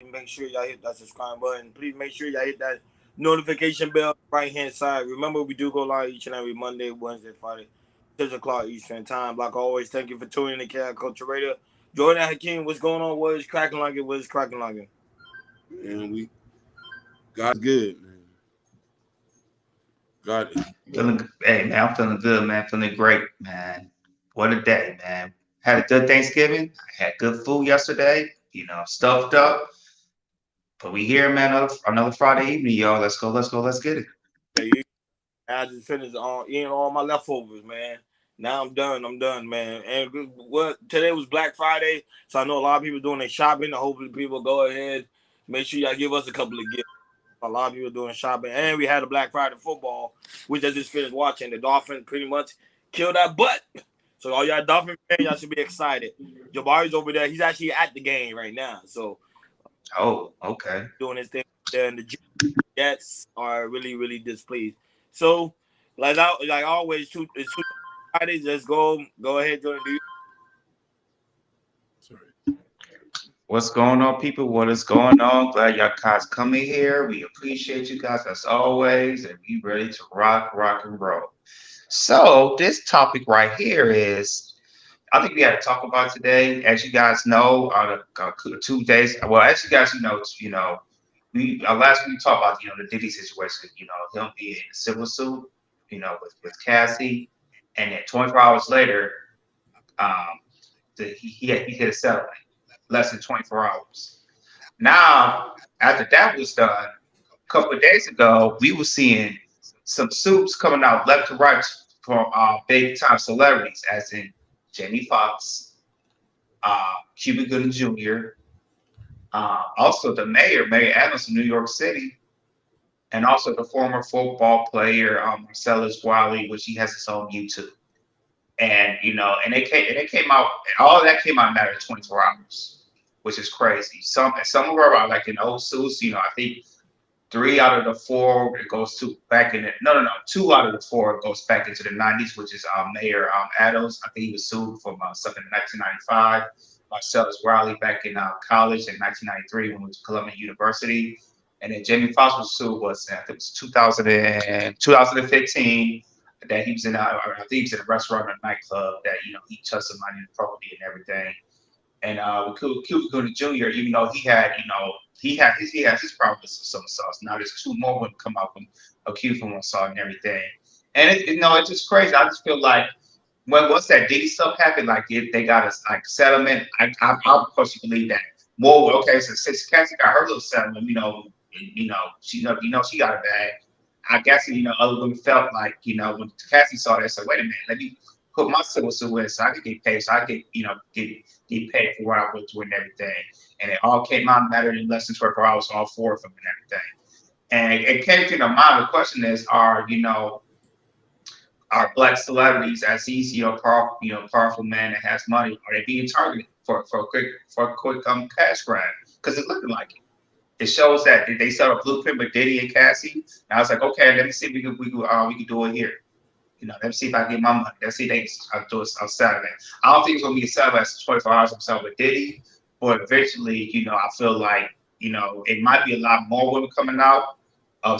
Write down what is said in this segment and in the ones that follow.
Make sure y'all hit that subscribe button. Please make sure y'all hit that notification bell right hand side. Remember, we do go live each and every Monday, Wednesday, Friday, 6 o'clock Eastern time. Like always, thank you for tuning in to Cat Culture Radio. Jordan Hakeem, what's going on? What is cracking like it? What is cracking like it? And we God's good, man. God is Hey man, I'm feeling good, man. Feeling great, man. What a day, man. Had a good Thanksgiving. I had good food yesterday. Stuffed up. But we here, man. Another Friday evening, y'all. Let's go. Let's go. Let's get it. Yeah, I just finished eating all my leftovers, man. Now I'm done. I'm done, man. And what today was Black Friday, so I know a lot of people doing their shopping. Hopefully, people go ahead, make sure y'all give us a couple of gifts. A lot of people doing shopping, and we had a Black Friday football, which I just finished watching. The Dolphins pretty much killed that butt. So all y'all Dolphin fans, y'all should be excited. Jabari's over there. He's actually at the game right now. So Oh, okay. doing his thing there, and the Jets are really, really displeased. So, like always, it's two Fridays. Let's go ahead, Jordan. Do you? sorry. What's going on, people? What is going on? Glad y'all guys coming here. We appreciate you guys as always, and we ready to rock, and roll. So this topic right here is I think we had to talk about today. As you guys know, 2 days. Well, as you guys we last week we talked about the Diddy situation. Him being in a civil suit. With Cassie, and then 24 hours later, um, he hit a settlement less than 24 hours. Now, after that was done, a couple of days ago, we were seeing some suits coming out left to right from big time celebrities, as in Jamie Foxx, Cuba Gooding Jr., also the Mayor Adams of New York City, and also the former football player Marcellus Wiley, which he has his own YouTube. And they came out, and all of that came out in a matter of 24 hours, which is crazy. Some of them are like in old suits. I think three out of the four it goes to back in the no, two out of the four goes back into the 90s, which is Mayor Adams. I think he was sued for something in 1995. Marcellus Wiley back in college in 1993 when he was at Columbia University. And then Jamie Foxx was sued I think it was 2015 that he was in I think he was in a restaurant or a nightclub that he touched somebody in the property and everything. And with Cuba Gooding Jr., even though he has his problems with some sauce. Now there's two more women come out from accused from assault and everything. And it's just crazy. I just feel like once that Diddy stuff happened, like if they got a like settlement, I personally believe that. Well, okay, so since Cassie got her little settlement, she got a bag. I guess other women felt like when Cassie saw that, said, "Wait a minute, let me put my civil suit in so I could get paid, so I could get paid for what I went through and everything." And it all came out better in less than 24 hours, all four of them and everything. And it came to the mind. The question is, are black celebrities as these powerful man that has money, are they being targeted for a quick cash grab? Because it's looking like it. It shows that they set a blueprint with Diddy and Cassie. And I was like, okay, let me see if we can do it here. Let me see if I can get my money. Let's see if they can do it on Saturday. I don't think it's gonna be a Saturday 24 hours himself with Diddy, but eventually, I feel like, it might be a lot more women coming out.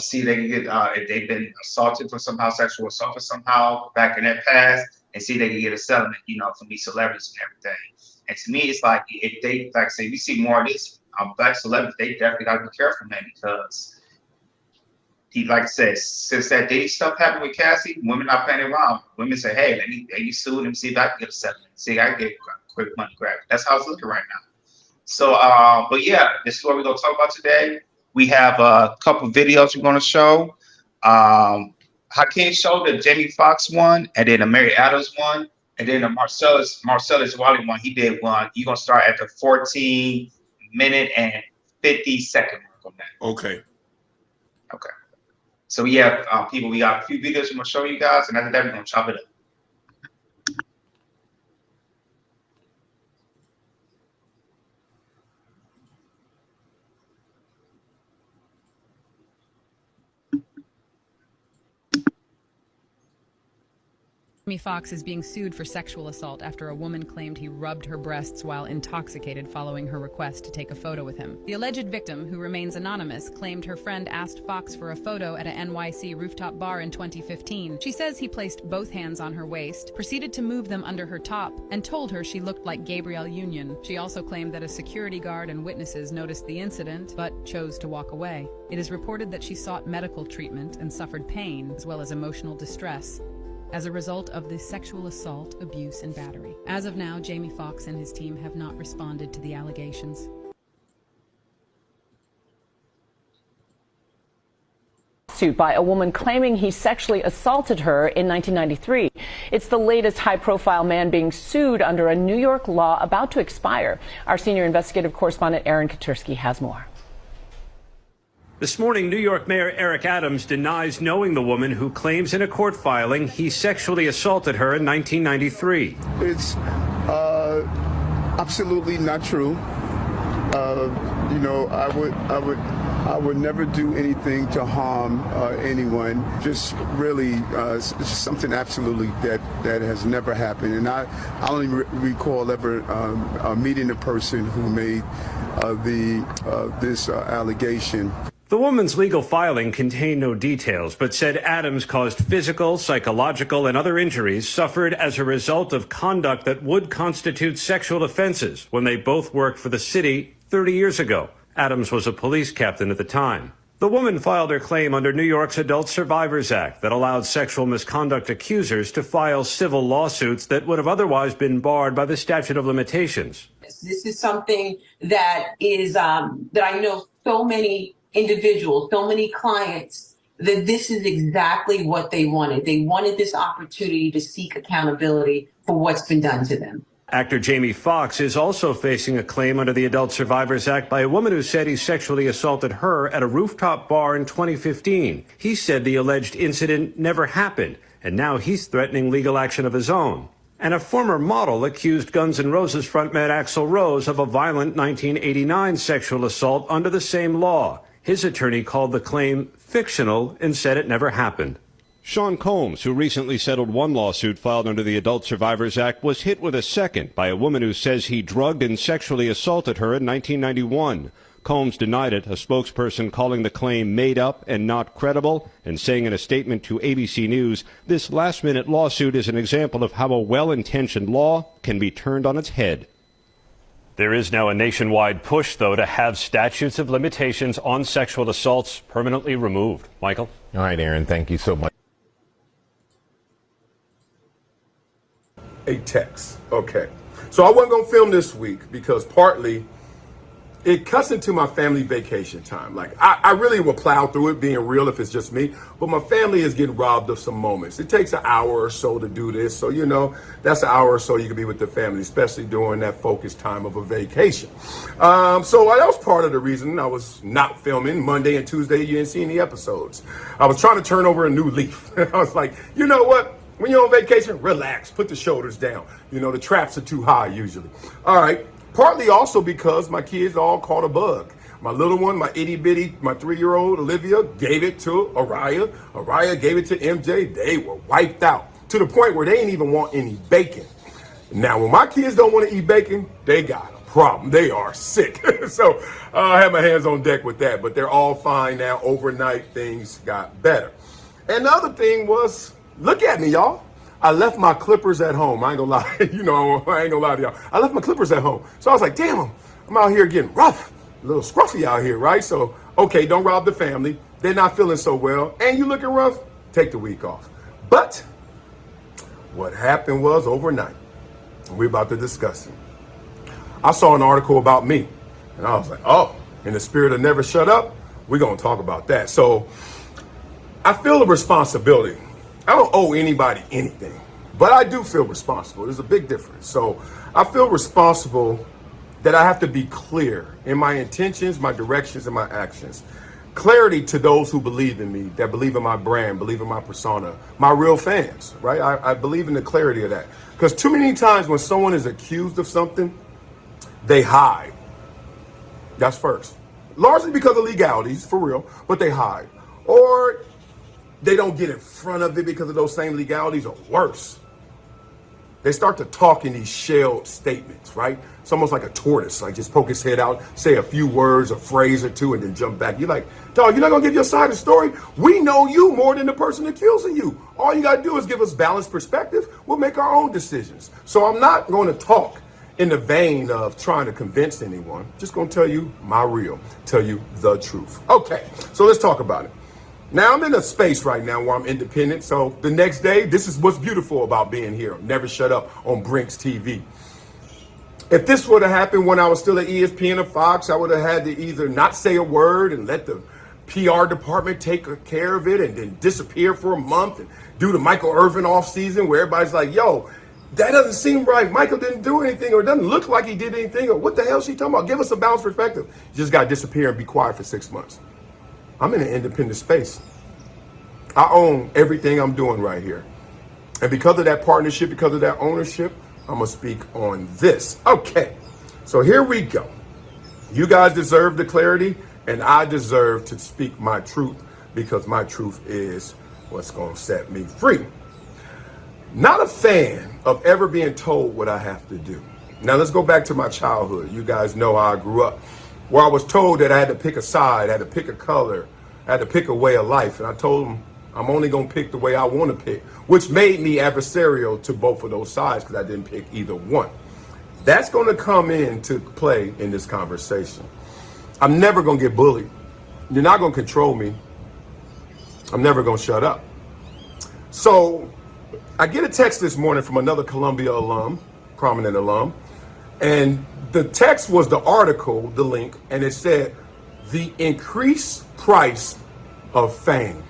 See, they can get if they've been assaulted for somehow sexual assault for somehow back in their past, and see they can get a settlement, from these celebrities and everything. And to me, it's like if they like say we see more of this black celebrities, they definitely got to be careful, man, because he, like I said, since that Diddy stuff happened with Cassie, women not playing around. Women say, "Hey, let me sue them, see if I can get a settlement, see if I can get a quick money grab." That's how it's looking right now. So, but yeah, this is what we're gonna talk about today. We have a couple videos we're gonna show. Hakeem showed the Jamie Foxx one, and then the Mary Adams one, and then the Marcellus Wiley one. He did one. You're gonna start at the 14 minute and 50 second mark on that. Okay. Okay. So we have people. We got a few videos we're gonna show you guys, and after that we're gonna chop it up. Jamie Foxx is being sued for sexual assault after a woman claimed he rubbed her breasts while intoxicated following her request to take a photo with him. The alleged victim, who remains anonymous, claimed her friend asked Foxx for a photo at a NYC rooftop bar in 2015. She says he placed both hands on her waist, proceeded to move them under her top, and told her she looked like Gabrielle Union. She also claimed that a security guard and witnesses noticed the incident, but chose to walk away. It is reported that she sought medical treatment and suffered pain, as well as emotional distress, as a result of the sexual assault, abuse, and battery. As of now, Jamie Foxx and his team have not responded to the allegations. Suit by a woman claiming he sexually assaulted her in 1993. It's the latest high-profile man being sued under a New York law about to expire. Our senior investigative correspondent Aaron Katersky has more. This morning, New York Mayor Eric Adams denies knowing the woman who claims in a court filing he sexually assaulted her in 1993. It's absolutely not true. I would never do anything to harm anyone. Just really something absolutely that has never happened. And I only recall ever meeting a person who made this allegation. The woman's legal filing contained no details, but said Adams caused physical, psychological, and other injuries suffered as a result of conduct that would constitute sexual offenses when they both worked for the city 30 years ago. Adams was a police captain at the time. The woman filed her claim under New York's Adult Survivors Act that allowed sexual misconduct accusers to file civil lawsuits that would have otherwise been barred by the statute of limitations. This is something that is that I know so many individuals, so many clients, that this is exactly what they wanted. They wanted this opportunity to seek accountability for what's been done to them. Actor Jamie Foxx is also facing a claim under the Adult Survivors Act by a woman who said he sexually assaulted her at a rooftop bar in 2015. He said the alleged incident never happened, and now he's threatening legal action of his own. And a former model accused Guns N' Roses frontman Axl Rose of a violent 1989 sexual assault under the same law. His attorney called the claim fictional and said it never happened. Sean Combs, who recently settled one lawsuit filed under the Adult Survivors Act, was hit with a second by a woman who says he drugged and sexually assaulted her in 1991. Combs denied it, a spokesperson calling the claim made up and not credible, and saying in a statement to ABC News, this last-minute lawsuit is an example of how a well-intentioned law can be turned on its head. There is now a nationwide push, though, to have statutes of limitations on sexual assaults permanently removed. Michael? All right, Aaron, thank you so much. A text. Okay. So I wasn't going to film this week because partly it cuts into my family vacation time. Like, I really will plow through it, being real if it's just me. But my family is getting robbed of some moments. It takes an hour or so to do this. So, that's an hour or so you can be with the family, especially during that focused time of a vacation. So that was part of the reason I was not filming Monday and Tuesday. You didn't see any episodes. I was trying to turn over a new leaf. I was like, you know what? When you're on vacation, relax, put the shoulders down. The traps are too high usually. All right. Partly also because my kids all caught a bug. My little one, my itty bitty, my 3-year-old Olivia gave it to Araya. Araya gave it to MJ. They were wiped out to the point where they didn't even want any bacon. Now, when my kids don't want to eat bacon, they got a problem. They are sick. So I had my hands on deck with that, but they're all fine now. Overnight, things got better. And the other thing was, look at me, y'all. I left my clippers at home. I ain't gonna lie. I ain't gonna lie to y'all. I left my clippers at home. So I was like, damn, I'm out here getting rough, a little scruffy out here, right? So, okay, don't rob the family. They're not feeling so well. And you looking rough, take the week off. But what happened was overnight, and we're about to discuss it. I saw an article about me, and I was like, oh, in the spirit of never shut up, we're gonna talk about that. So I feel a responsibility. I don't owe anybody anything, but I do feel responsible. There's a big difference. So I feel responsible that I have to be clear in my intentions, my directions, and my actions. Clarity to those who believe in me, that believe in my brand, believe in my persona, my real fans, right? I believe in the clarity of that. Because too many times when someone is accused of something, they hide. That's first. Largely because of legalities, for real, but they hide. Or they don't get in front of it because of those same legalities, or worse, they start to talk in these shelled statements, right? It's almost like a tortoise, like just poke his head out, say a few words, a phrase or two, and then jump back. You're like, dog, you're not gonna give your side of the story? We know you more than the person accusing you. All you gotta do is give us balanced perspective. We'll make our own decisions. So I'm not gonna talk in the vein of trying to convince anyone. Just gonna tell you my real, tell you the truth. Okay, so let's talk about it. Now I'm in a space right now where I'm independent. So the next day, this is what's beautiful about being here. Never shut up on Brinks TV. If this would have happened when I was still at ESPN or Fox, I would have had to either not say a word and let the PR department take care of it and then disappear for a month and do the Michael Irvin off season where everybody's like, yo, that doesn't seem right. Michael didn't do anything, or it doesn't look like he did anything, or what the hell is she talking about? Give us a balanced perspective. You just got to disappear and be quiet for 6 months. I'm in an independent space. I own everything I'm doing right here. And because of that partnership, because of that ownership, I'm going to speak on this. Okay, so here we go. You guys deserve the clarity, and I deserve to speak my truth because my truth is what's going to set me free. Not a fan of ever being told what I have to do. Now, let's go back to my childhood. You guys know how I grew up, where I was told that I had to pick a side, I had to pick a color, I had to pick a way of life. And I told them I'm only going to pick the way I want to pick, which made me adversarial to both of those sides because I didn't pick either one. That's going to come into play in this conversation. I'm never going to get bullied. You're not going to control me. I'm never going to shut up. So I get a text this morning from another Columbia alum, prominent alum, and the text was the article, the link, and it said, the increased price of fame.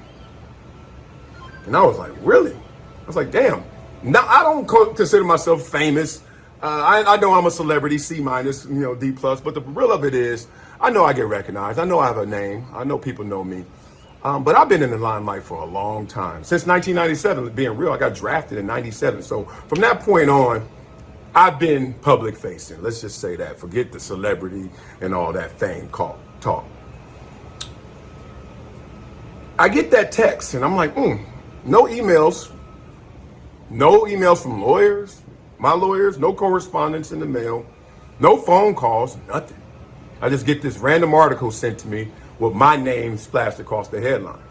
And I was like, really? I was like, damn. Now, I don't consider myself famous. I know I'm a celebrity, C-, D+, but the real of it is, I know I get recognized. I know I have a name. I know people know me. But I've been in the limelight for a long time. Since 1997, being real, I got drafted in 97. So from that point on, I've been public facing. Let's just say that. Forget the celebrity and all that fame talk. I get that text and I'm like, no emails. No emails from lawyers, my lawyers, no correspondence in the mail, no phone calls, nothing. I just get this random article sent to me with my name splashed across the headline.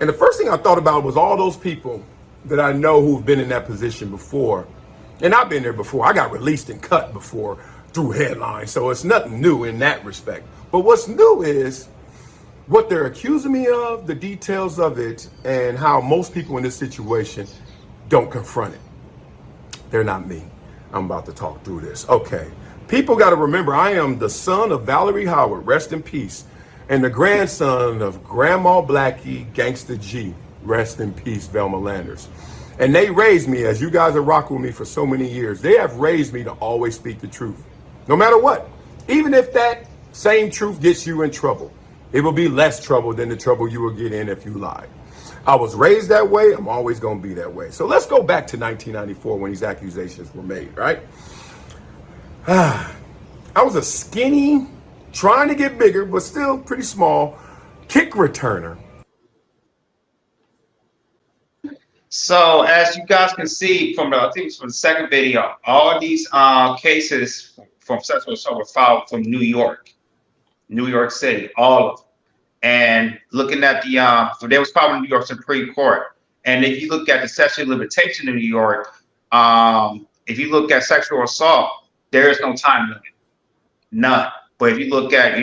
And the first thing I thought about was all those people that I know who've been in that position before. And I've been there before. I got released and cut before through headlines. So it's nothing new in that respect. But what's new is what they're accusing me of, the details of it, and how most people in this situation don't confront it. They're not me. I'm about to talk through this. Okay. People got to remember, I am the son of Valerie Howard, rest in peace, and the grandson of Grandma Blackie, Gangsta G, rest in peace, Velma Landers. And they raised me, as you guys have rocked with me for so many years, they have raised me to always speak the truth, no matter what. Even if that same truth gets you in trouble, it will be less trouble than the trouble you will get in if you lied. I was raised that way. I'm always going to be that way. So let's go back to 1994 when these accusations were made, right? I was a skinny, trying to get bigger, but still pretty small, kick returner. So as you guys can see from I think it's from the second video, all these cases from sexual assault were filed from New York City, all of them. And looking at the, they was filed in New York Supreme Court. And if you look at the statute of limitation in New York, if you look at sexual assault, there is no time limit, none. But if you look at,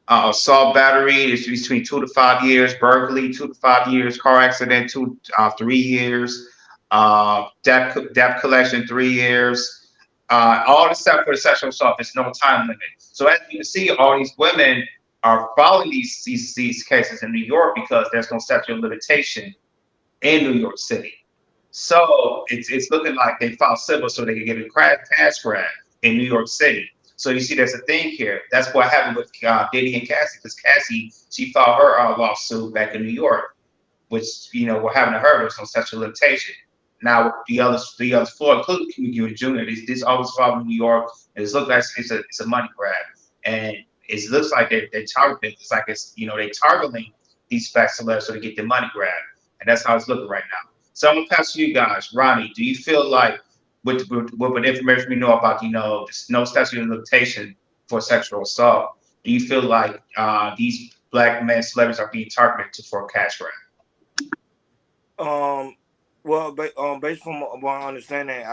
assault battery, it's between 2 to 5 years, burglary, 2 to 5 years, car accident, 2 to 3 years, debt collection, 3 years. All the stuff for the sexual assault, there's no time limit. So as you can see, all these women are filing these cases in New York because there's no statute of limitation in New York City. So it's looking like they filed civil so they can get a cash grab in New York City. So you see, there's a thing here. That's what happened with Diddy and Cassie, because Cassie, she filed her lawsuit back in New York, which what happened to her, there's no statute of limitation. Now the others, Floyd, including Cuba Jr., this always filed in New York. And it looks like it's a money grab, and it looks like they're targeting. It's like they're targeting these fat celebs so they get their money grab, and that's how it's looking right now. So I'm gonna pass to you guys. Ronnie, do you feel like with what information we know about, this no statute of limitation for sexual assault, do you feel like these black men celebrities are being targeted for a cash grab? Well, based from what I understanding,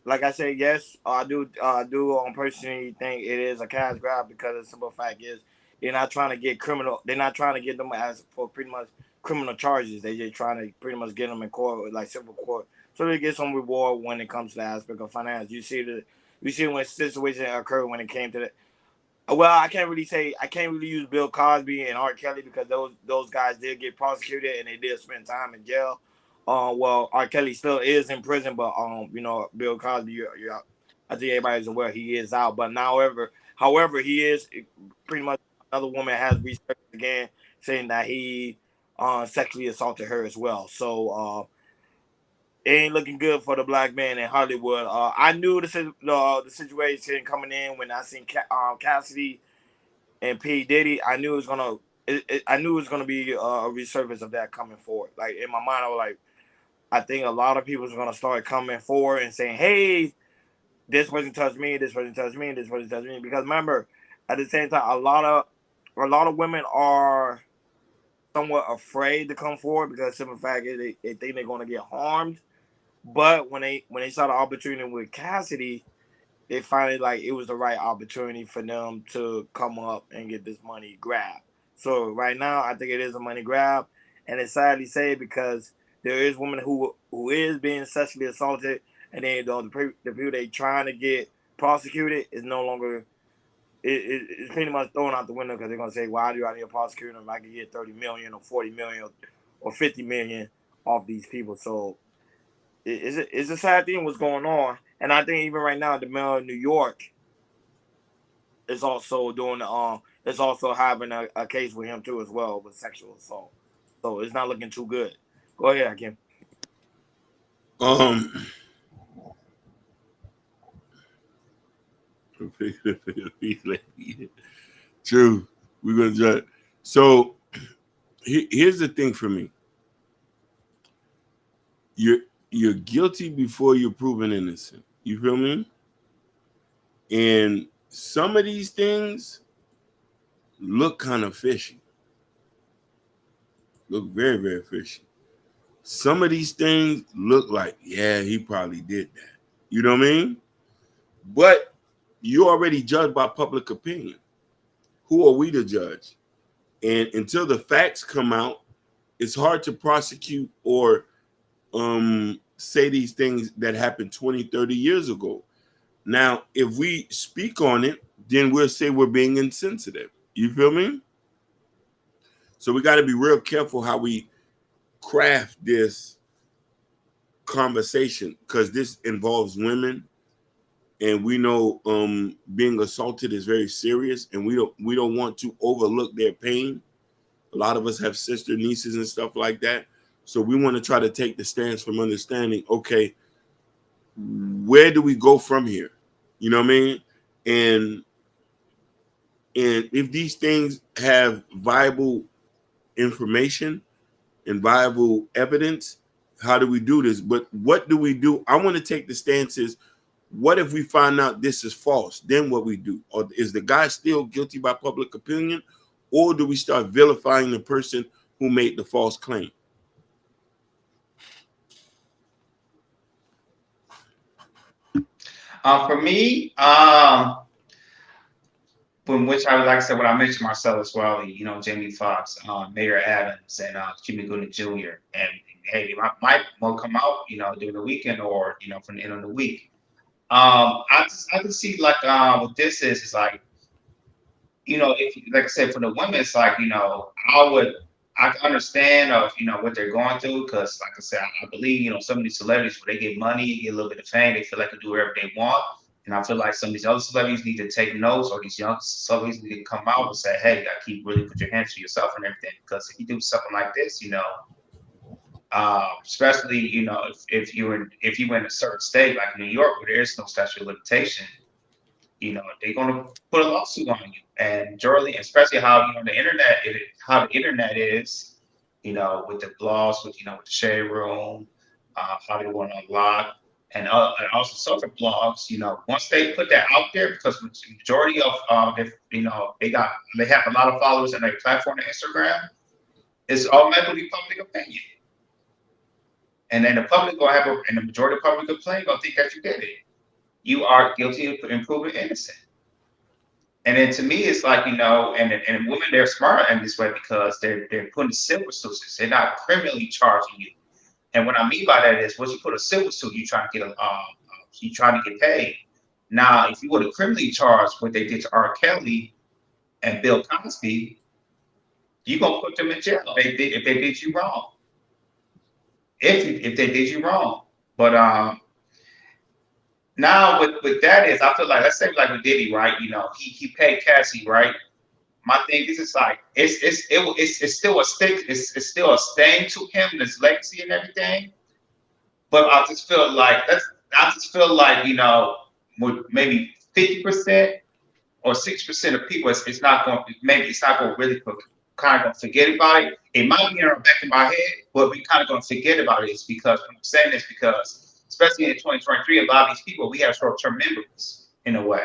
like I said, yes, I do. I do personally think it is a cash grab because the simple fact is they're not trying to get criminal. They're not trying to get them as for pretty much criminal charges. They just trying to pretty much get them in court, like civil court, so they get some reward when it comes to the aspect of finance. You see when situation occurred when it came to the. Well, I can't really use Bill Cosby and R. Kelly because those guys did get prosecuted and they did spend time in jail. Well, R. Kelly still is in prison, but Bill Cosby, I think everybody's aware he is out. But now, however, he is pretty much another woman has researched again saying that he sexually assaulted her as well. So it ain't looking good for the black man in Hollywood. I knew the situation coming in when I seen Cassidy and P Diddy. I knew it was gonna. I knew it was gonna be a resurface of that coming forward. Like in my mind, I was like, I think a lot of people are gonna start coming forward and saying, "Hey, this person touched me. This person touched me. This person touched me." Because remember, at the same time, a lot of women are somewhat afraid to come forward because the simple fact is they think they're gonna get harmed. But when they saw the opportunity with Cassidy, they finally like it was the right opportunity for them to come up and get this money grab. So right now, I think it is a money grab, and it's sadly said because there is women who is being sexually assaulted, and then the people they trying to get prosecuted is no longer. It's pretty much thrown out the window because they're gonna say, "Why do I need a prosecutor if I can get 30 million or 40 million or 50 million off these people?" So it's a sad thing what's going on, and I think even right now the mayor of New York is also doing is also having a case with him too as well with sexual assault. So it's not looking too good. Go ahead, Hakim. True. We're gonna judge. So here's the thing for me. You're guilty before you're proven innocent. You feel me? And some of these things look kind of fishy. Look very, very fishy. Some of these things look like, yeah, he probably did that. You know what I mean? But you already judged by public opinion. Who are we to judge? And until the facts come out, it's hard to prosecute or say these things that happened 20, 30 years ago. Now, if we speak on it, then we'll say we're being insensitive. You feel me? So we got to be real careful how we craft this conversation because this involves women, and we know being assaulted is very serious, and we don't want to overlook their pain. A lot of us have sister, nieces, and stuff like that. So we want to try to take the stance from understanding, okay, where do we go from here? You know what I mean? And if these things have viable information and viable evidence, how do we do this? But what do we do? I want to take the stances. What if we find out this is false? Then what we do? Or is the guy still guilty by public opinion? Or do we start vilifying the person who made the false claim? For me, from which I would like to say what I mentioned Marcellus Wiley, Jamie Foxx, Mayor Adams, and Jimmy Gooding Jr. And hey, might will come out, during the weekend or from the end of the week. I can see like what this is like, if like I said for the women, it's like I can understand of what they're going through because like I said, I believe some of these celebrities where they get money, get a little bit of fame, they feel like they can do whatever they want. And I feel like some of these other celebrities need to take notes, or these young celebrities need to come out and say, "Hey, you got to really put your hands to yourself and everything." Because if you do something like this, especially if you in a certain state like New York where there is no statute of limitation, they're gonna put a lawsuit on you. And generally, especially how the internet is, with the blogs, with the Shade Room, Hollywood Unlocked, and also social blogs. Once they put that out there, because the majority of they have a lot of followers on their platform on Instagram, it's automatically public opinion. And then the public will and the majority of the public opinion gonna think that you did it. You are guilty of proven innocent. And then to me, it's like, and women, they're smarter in this way because they're putting civil suits. They're not criminally charging you. And what I mean by that is, once you put a civil suit, you trying to get paid. Now, if you were to criminally charge what they did to R. Kelly and Bill Cosby, you're gonna put them in jail if they did you wrong. If they did you wrong. But now with that is, I feel like, let's say like with Diddy, right? He paid Cassie, right? My thing is, it's like it's still a stick, it's still a stain to him, his legacy and everything. But I just feel like with maybe 50% or 6% of people, it's not going to really kind of going to forget about it. It might be in the back of my head, but we kind of going to forget about it. It's because I'm saying this because, especially in 2023, a lot of these people, we have short-term memories in a way.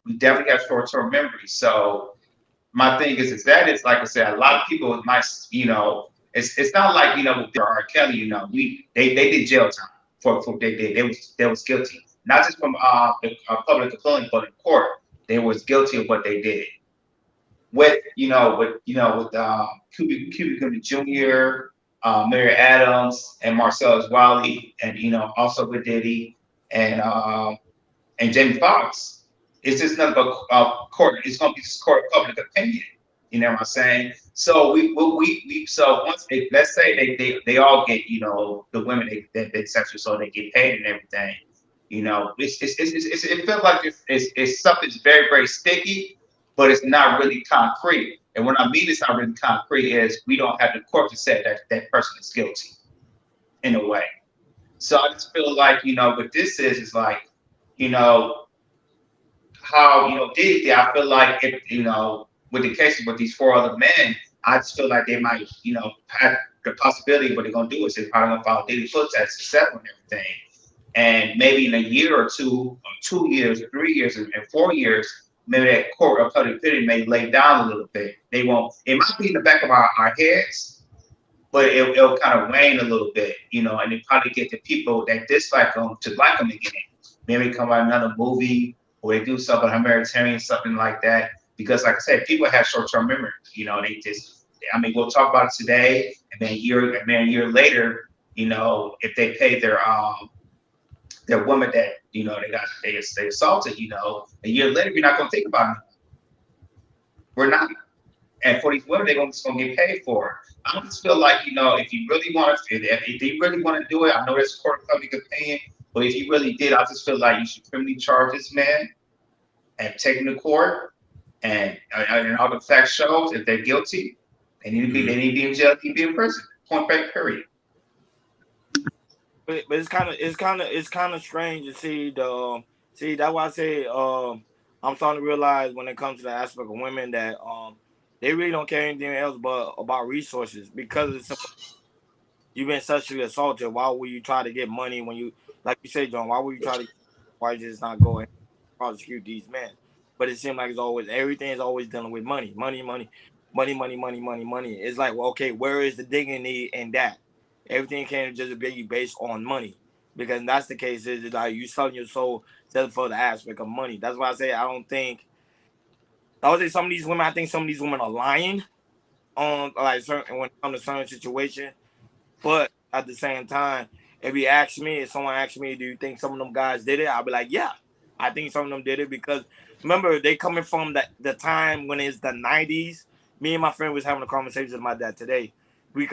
We definitely have short-term memories. So my thing is that it's like I said, a lot of people might, it's not like, with R. Kelly, they did jail time for they was guilty, not just from the public opinion, but in court, they was guilty of what they did. With Cuba Gooding Jr., Mary Adams, and Marcellus Wiley, and also with Diddy and Jamie Foxx. It's just nothing but court. It's going to be just court public opinion. You know what I'm saying? So so once let's say they all get the women they sexual, so they get paid and everything. It feels like it's something that's very, very sticky, but it's not really concrete. And when I mean it's not really concrete is we don't have the court to say that person is guilty in a way. So I just feel like, what this is like, how, Diddy, I feel like if, with the case with these 4 other men, I just feel like they might, have the possibility what they're going to do is they're probably going to follow Diddy's footsteps to settle and everything. And maybe in a year or 2, or 2 years, or 3 years, and 4 years, maybe that court of public opinion may lay down a little bit. They won't. It might be in the back of our heads, but it'll kind of wane a little bit, and they probably get the people that dislike them to like them again. Maybe come out another movie or they do something humanitarian, something like that. Because, like I said, people have short-term memory. They just. We'll talk about it today, and then a year later, if they pay their woman that they assaulted, a year later we're not going to think about it. We're not. And for these women, they're just going to get paid for it. I just feel like if you really want to, if they really want to do it, I know there's court of public opinion, but if you really did, I just feel like you should criminally charge this man and take him to court, and all the facts shows if they're guilty, they need to be in jail, they need to be in prison. Point blank, period. But it's kind of strange to see that's why I say I'm starting to realize when it comes to the aspect of women that they really don't care anything else but about resources, because you've been sexually assaulted. Why would you try to get money when you, like you said, John? Why would you why just not go and prosecute these men? But it seems like everything is always dealing with money. It's like, well, okay, where is the dignity in that? Everything can't just be based on money, because that's the case. Is like you selling your soul just for the aspect of money. That's why I say I would say some of these women. I think some of these women are lying on when it comes to certain situation. But at the same time, if someone asks me, do you think some of them guys did it? I'll be like, yeah, I think some of them did it, because remember they coming from the time when it's the 90s. Me and my friend was having a conversation about that today. They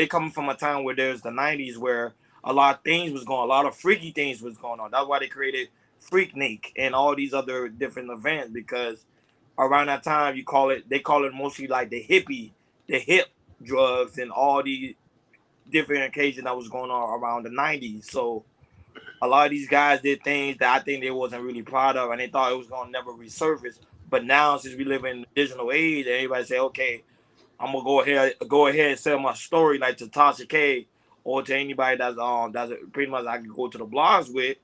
coming from a time where there's the 90s where a lot of things was going on, a lot of freaky things was going on. That's why they created Freaknik and all these other different events, because around that time they call it mostly like the hip drugs and all these different occasions that was going on around the 90s. So a lot of these guys did things that I think they wasn't really proud of, and they thought it was going to never resurface. But now, since we live in the digital age, everybody say, okay, I'm gonna go ahead and sell my story like to Tasha K or to anybody that's pretty much I can go to the blogs with.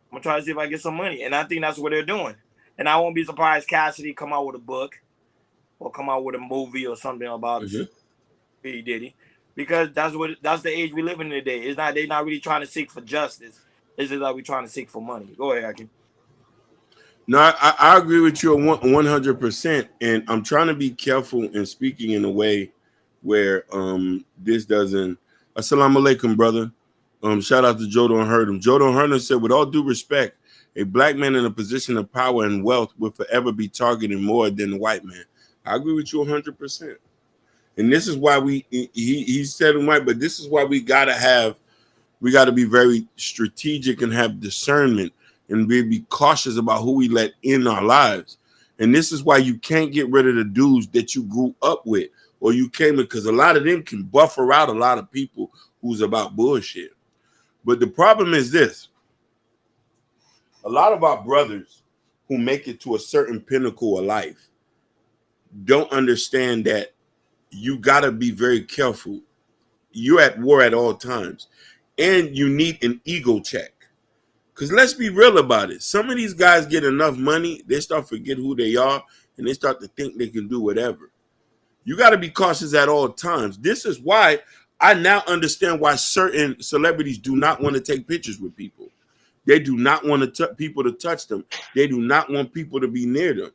I'm gonna try to see if I get some money, and I think that's what they're doing. And I won't be surprised Cassidy come out with a book or come out with a movie or something about P. Diddy, because that's the age we live in today. It's not they're not really trying to seek for justice. It's just like we're trying to seek for money. Go ahead, Hakeem. No, I agree with you 100%, and I'm trying to be careful in speaking in a way where this doesn't. Assalamu alaikum, brother. Shout out to Joe Don't Hurt Him. Joe Don't Hurt Him said, with all due respect, a black man in a position of power and wealth will forever be targeted more than the white man. I agree with you 100%. And this is why he said it right, but this is why we got to be very strategic and have discernment and be cautious about who we let in our lives. And this is why you can't get rid of the dudes that you grew up with or you came in, because a lot of them can buffer out a lot of people who's about bullshit. But the problem is this. A lot of our brothers who make it to a certain pinnacle of life don't understand that you got to be very careful. You're at war at all times. And you need an ego check. Because let's be real about it. Some of these guys get enough money, they start to forget who they are, and they start to think they can do whatever. You got to be cautious at all times. This is why I now understand why certain celebrities do not want to take pictures with people. They do not want people to touch them. They do not want people to be near them.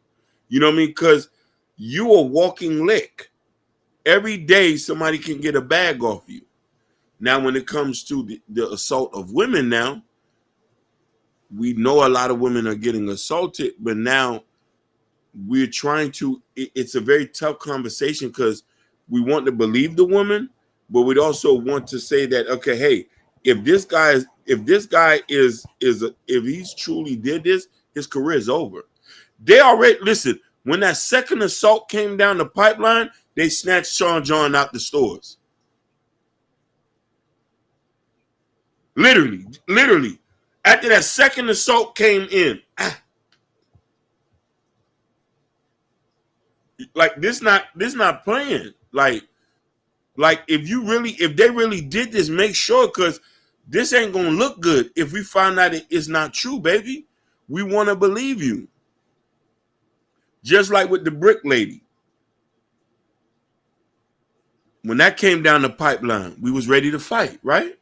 You know what I mean? Because you a walking lick. Every day somebody can get a bag off you. Now, when it comes to the assault of women now, we know a lot of women are getting assaulted, but now we're trying to, it's a very tough conversation because we want to believe the woman, but we'd also want to say that, okay, hey, if he's truly did this, his career is over. They already, listen, when that second assault came down the pipeline, they snatched Sean John out the stores. Literally. After that second assault came in, like this not playing. Like if they really did this, make sure, because this ain't gonna look good if we find out it's not true, baby. We want to believe you. Just like with the brick lady. When that came down the pipeline, we was ready to fight, right?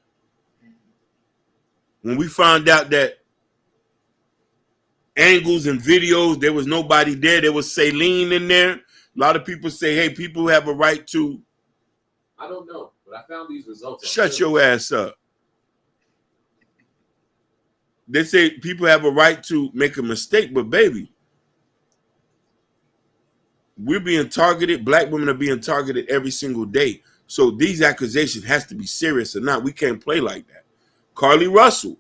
When we found out that angles and videos, there was nobody there. There was Saline in there. A lot of people say, hey, people have a right to. I don't know, but I found these results. Shut your ass up. They say people have a right to make a mistake, but baby, we're being targeted. Black women are being targeted every single day. So these accusations has to be serious or not. We can't play like that. Carly Russell.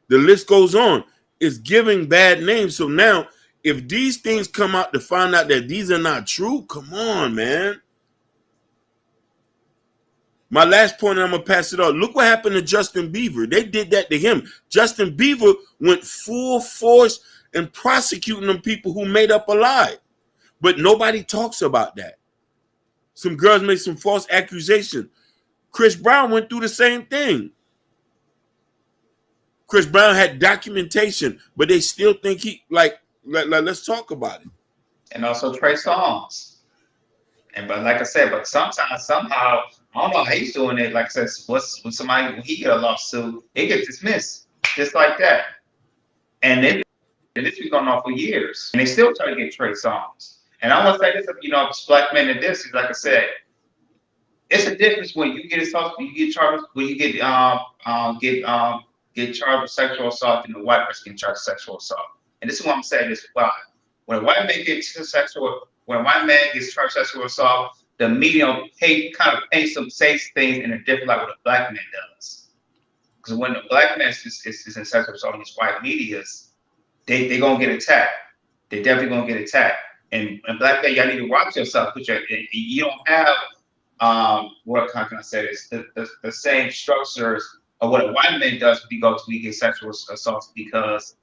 The list goes on. It's giving bad names. So now, if these things come out to find out that these are not true, come on, man. My last point, and I'm going to pass it on. Look what happened to Justin Bieber. They did that to him. Justin Bieber went full force in prosecuting them people who made up a lie. But nobody talks about that. Some girls made some false accusations. Chris Brown went through the same thing. Chris Brown had documentation, but they still think let's talk about it. And also Trey Songz. But like I said, but sometimes, somehow, I don't know how he's doing it. Like I said, when he get a lawsuit, it gets dismissed just like that. And this been going on for years, and they still try to get Trey Songz. And I want to say this, black men in this is, like I said, it's a difference when you get assault, when you get charged, when you get charged with sexual assault, and the white person get charged with sexual assault. And this is what I'm saying is why. When a white man gets charged with sexual assault, the media kind of paints them, says things in a different light what a black man does. Because when the black man is in sexual assault in these white medias, they gonna get attacked. They definitely gonna get attacked. And black men, y'all need to watch yourself. You don't have what can I say this? The same structures of what a white man does when he get sexual assault, because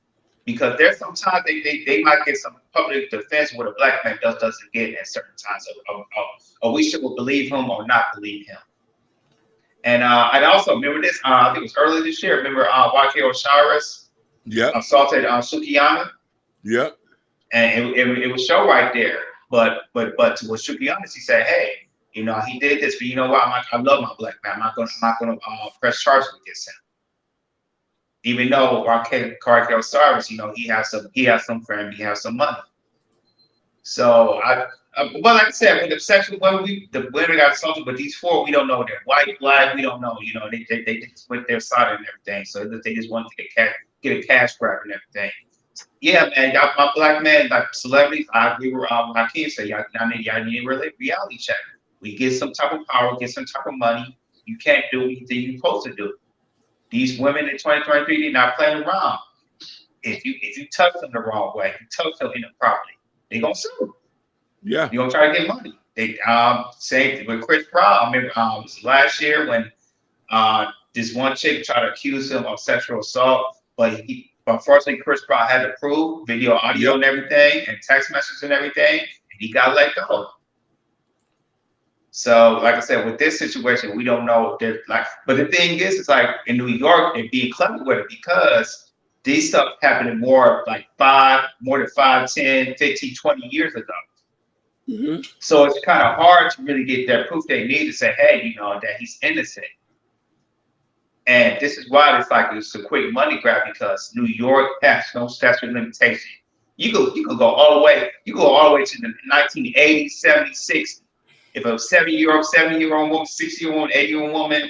because there's sometimes they might get some public defense what a black man doesn't get at certain times of we should believe him or not believe him. And also remember this, I think it was earlier this year. Remember YK Osiris assaulted Sukiyama? Yep. And it was show right there. But to what Sukiyama, he said, hey, you know, he did this, but you know what? I love my black man. I'm not gonna press charges against him. Even though YK Osiris, you know, he has some friend, he has some money. So but like I said, with the sexual the women got assaulted, but these four, we don't know they're white, black, we don't know. You know, they just went their side and everything. So they just wanted to get a cash grab and everything. Yeah, man, y'all, my black man, like celebrities, I agree with Hakeem say, y'all need a reality check. We get some type of power, get some type of money. You can't do anything you're supposed to do. These women in 2023, they're not playing around. If you touch them the wrong way, if you touch them improperly, they're gonna sue. Yeah. You're gonna try to get money. They same with Chris Brown. I remember it was last year when this one chick tried to accuse him of sexual assault, but unfortunately Chris Brown had to prove video, audio, and everything, and text messages and everything, and he got let go. So, like I said, with this situation, we don't know. But the thing is, it's like in New York, they're being clever with it because these stuff happened more than 5, 10, 15, 20 years ago. Mm-hmm. So it's kind of hard to really get that proof they need to say, hey, you know, that he's innocent. And this is why it's a quick money grab because New York has no statute of limitation. You can go all the way. You go all the way to the 1980s, 70s, 60s. If a 70-year-old woman, 60-year-old woman, 80-year-old woman,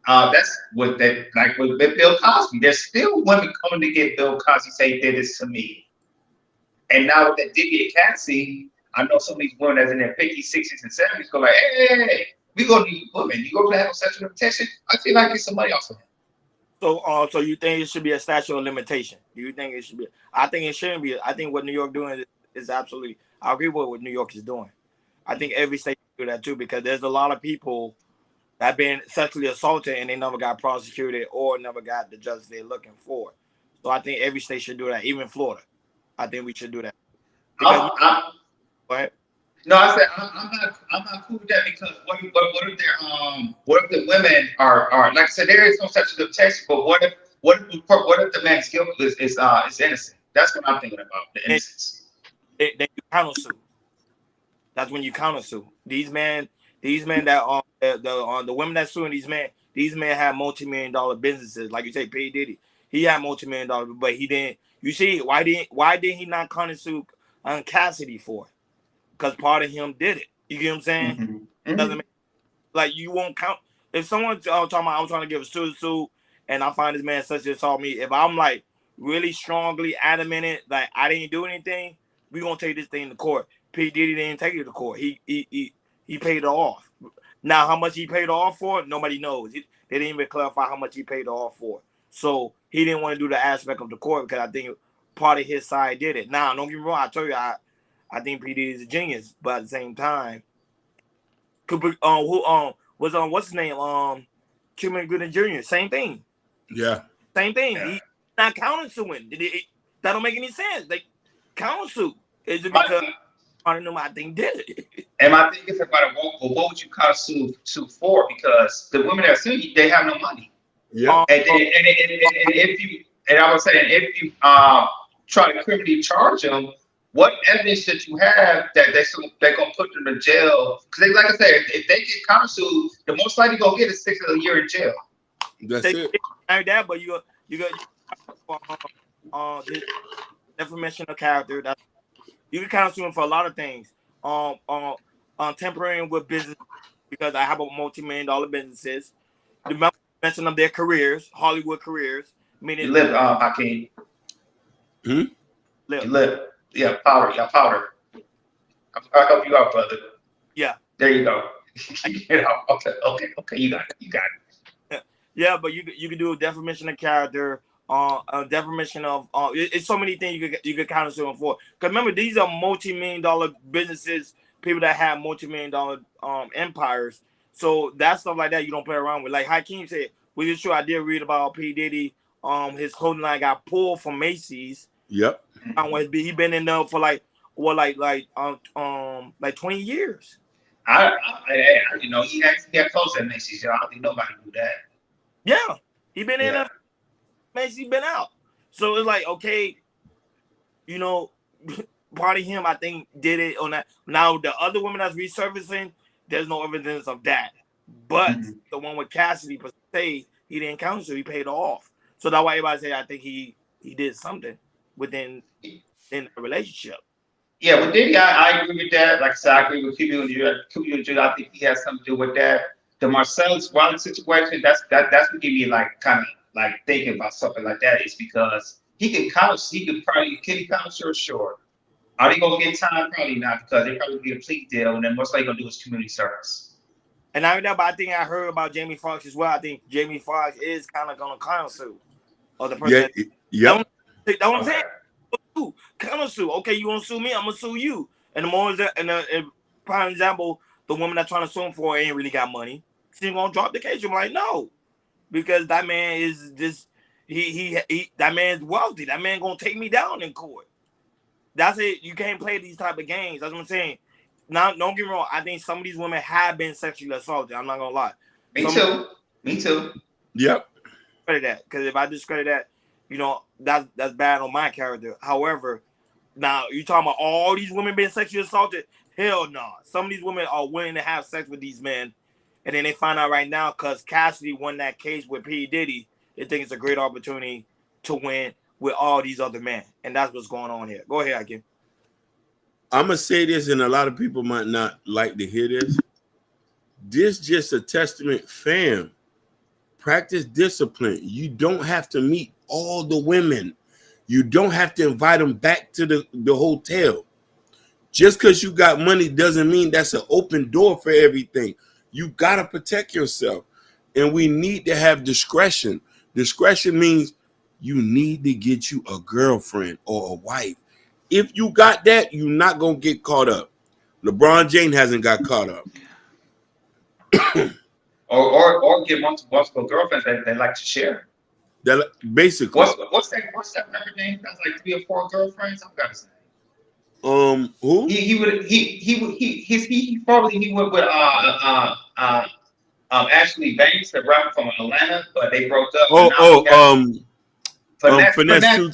that's what with Bill Cosby. There's still women coming to get Bill Cosby say he did this to me. And now with that Diddy and Cassie, I know some of these women that's in their 50s, 60s, and 70s go like, hey, we gonna need women. You go to have a sexual limitation? I feel like get some money off of him. So you think it should be a statute of limitation? Do you think it should be? I think it shouldn't be. I think what New York doing is absolutely. I agree with what New York is doing. I think every state should do that too because there's a lot of people that have been sexually assaulted and they never got prosecuted or never got the justice they're looking for. So I think every state should do that, even Florida. I think we should do that. Go ahead. No, I said I'm not cool with that because what if the women are like I said, there is no such limitation, but what if the man's guilt is innocent? That's what I'm thinking about, the innocence. Then you counter sue. That's when you counter sue. These men that the women that suing these men have multi-million-dollar businesses. Like you say, P. Diddy, he had multi-million-dollar, but he didn't. You see, why didn't he not counter sue Cassidy for it? Because part of him did it. You get what I'm saying? Mm-hmm. Doesn't make, like you won't count. If someone's talking about I'm trying to give a suit, and I find this man such and assault me, if I'm like really strongly adamant it, like I didn't do anything, we gonna take this thing to court. P. Diddy didn't take it to court. He paid it off. Now how much he paid off for, nobody knows. They didn't even clarify how much he paid off for. So he didn't want to do the aspect of the court because I think part of his side did it. Now don't get me wrong. I told you I think P. Diddy is a genius, but at the same time, what's his name? Cuban Gooding Jr. Same thing. Yeah. Same thing. Yeah. He's not countersuing. That don't make any sense. They countersue. Is it because part of them I think did it? And my thing is about what would you countersue for? Because the women that are suing you, they have no money. Yeah. And if you try to criminally charge them, what evidence that you have that they're gonna put them in jail? Because like I said, if they get countersued, the most likely gonna get is 6 years in jail. That's it. Like that, but you got defamation of character. That you can countersue them for a lot of things. Tampering with business because I have a multi-million-dollar businesses. The mention of their careers, Hollywood careers. Meaning you live, Hakeem. Live. You live. Yeah, powder. I'll help you out, brother. Yeah. There you go. Okay. You got it. Yeah, but you can do a defamation of character, a defamation of. It's so many things you could countersue them for. Because remember, these are multi-million-dollar businesses, people that have multi-million-dollar empires. So that stuff like that you don't play around with. Like Hakeem said, which is true. I did read about P. Diddy. His clothing line got pulled from Macy's. Yep. He been in there for like 20 years. You know, he got close to Macy's. I don't think nobody knew that. Yeah, he been in there. Macy's been out. So it's like, okay, you know, part of him, I think, did it on that. Now the other woman that's resurfacing, there's no evidence of that. But the one with Cassidy, per se, he didn't count, so he paid her off. So that's why everybody say I think he did something in the relationship. Yeah, but Diddy, I agree with that. Like I said, I agree with Cuba and Judah. I think he has something to do with that. The Marcellus Wallace situation, that's what gave me like kind of like thinking about something like that, is because he could probably sure. Are they gonna get time? Probably not, because they probably get a plea deal, and then most likely gonna do is community service. And I know, but I think I heard about Jamie Foxx as well. I think Jamie Foxx is kind of gonna counsel or the person. Yeah. That's what I'm saying. Counter sue. Okay, you want to sue me? I'm gonna sue you. And the more prime example, the woman that's trying to sue him for ain't really got money. She's gonna drop the case. I'm like, no, because that man is just that man's wealthy. That man gonna take me down in court. That's it. You can't play these type of games. That's what I'm saying. Now, don't get me wrong. I think some of these women have been sexually assaulted. I'm not gonna lie. Me too. Yep. Credit that, because if I discredit that, you know, that's bad on my character. However, now you talking about all these women being sexually assaulted? Hell no. Some of these women are willing to have sex with these men, and then they find out right now because Cassidy won that case with P. Diddy. They think it's a great opportunity to win with all these other men, and that's what's going on here. Go ahead, Akim. I'm gonna say this, and a lot of people might not like to hear this. This just a testament, fam. Practice discipline. You don't have to meet all the women. You don't have to invite them back to the hotel. Just because you got money doesn't mean that's an open door for everything. You got to protect yourself. And we need to have discretion. Discretion means you need to get you a girlfriend or a wife. If you got that, you're not going to get caught up. LeBron James hasn't got caught up. or get multiple girlfriends that they like to share. That basically. What's that rapper name? That's like 3 or 4 girlfriends. I've got his name. Who? He probably went with Ashley Banks, the rapper from Atlanta, but they broke up. Finesse 2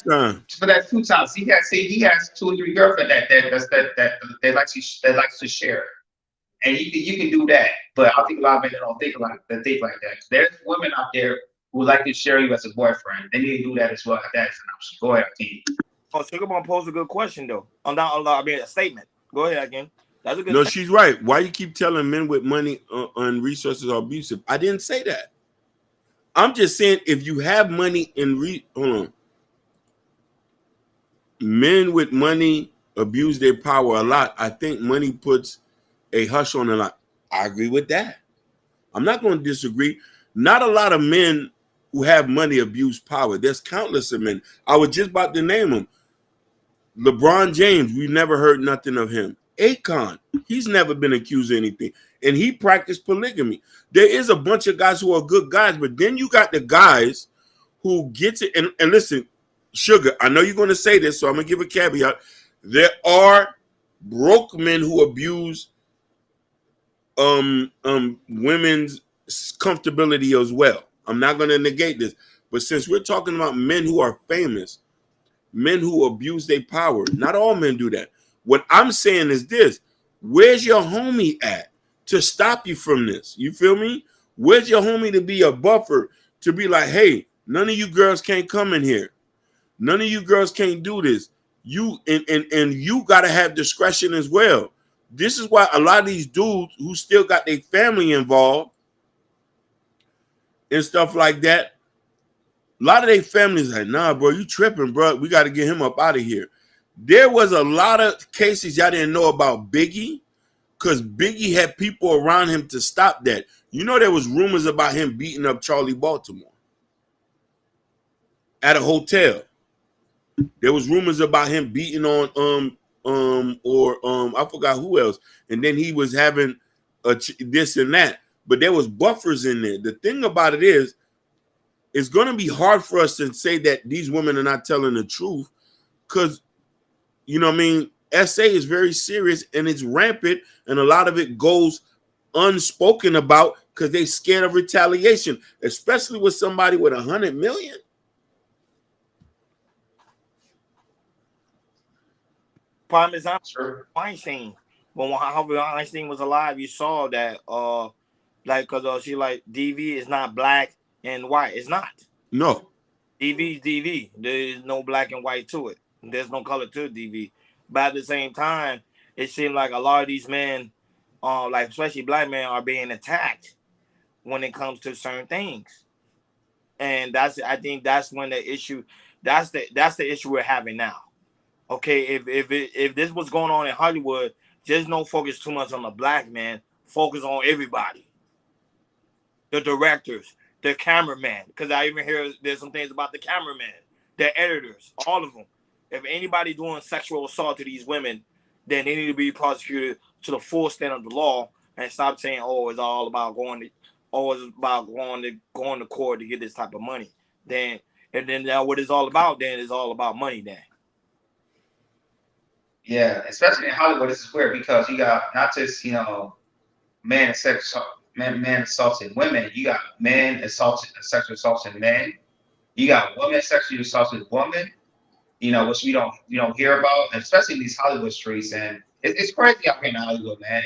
Times. For that 2 times, he has 2 or 3 girlfriends that they like to share, and you can do that. But I think a lot of men don't think like that. There's women out there who like to share you as a boyfriend. They need to do that as well. That's an option. Go ahead, Akeem. Oh, Sugarman posed a good question though. A statement. Go ahead, Akeem. That's a good. No, she's right. Why you keep telling men with money and resources are abusive? I didn't say that. I'm just saying if you have money and men with money abuse their power a lot. I think money puts a hush on a lot. I agree with that. I'm not going to disagree. Not a lot of men who have money abuse power. There's countless of men. I was just about to name them. LeBron James, we never heard nothing of him. Akon, he's never been accused of anything. And he practiced polygamy. There is a bunch of guys who are good guys, but then you got the guys who get it. And listen, Sugar, I know you're going to say this, so I'm going to give a caveat. There are broke men who abuse women's comfortability as well. I'm not going to negate this. But since we're talking about men who are famous, men who abuse their power, not all men do that. What I'm saying is this. Where's your homie at to stop you from this? You feel me? Where's your homie to be a buffer, to be like, hey, none of you girls can't come in here. None of you girls can't do this. You and you got to have discretion as well. This is why a lot of these dudes who still got their family involved and stuff like that, a lot of their families like, nah, bro, you tripping, bro. We got to get him up out of here. There was a lot of cases y'all didn't know about Biggie, because Biggie had people around him to stop that. You know, there was rumors about him beating up Charlie Baltimore at a hotel. There was rumors about him beating on I forgot who else. And then he was having this and that. But there was buffers in there. The thing about it is, it's going to be hard for us to say that these women are not telling the truth, because, you know what I mean, SA is very serious and it's rampant, and a lot of it goes unspoken about because they scared of retaliation, especially with somebody with 100 million. Prime example, Sure. Weinstein. When Harvey Weinstein was alive, you saw that like, because she like DV is not black and white. It's not. No. DV is DV. There is no black and white to it. There's no color to DV. But at the same time, it seemed like a lot of these men, like especially black men, are being attacked when it comes to certain things. And I think that's when the issue, that's the issue we're having now. Okay, if this was going on in Hollywood, just don't focus too much on the black man. Focus on everybody. The directors, the cameraman, because I even hear there's some things about the cameraman, the editors, all of them. If anybody doing sexual assault to these women, then they need to be prosecuted to the full extent of the law and stop saying, "Oh, it's all about going to court to get this type of money." Then now what it's all about? Then it's all about money. Then. Yeah, especially in Hollywood, this is weird because you got not just men assaulting women, you got men sexually assaulting men, you got women sexually assaulting women, which we don't hear about, especially in these Hollywood streets, and it's crazy out here in Hollywood, man.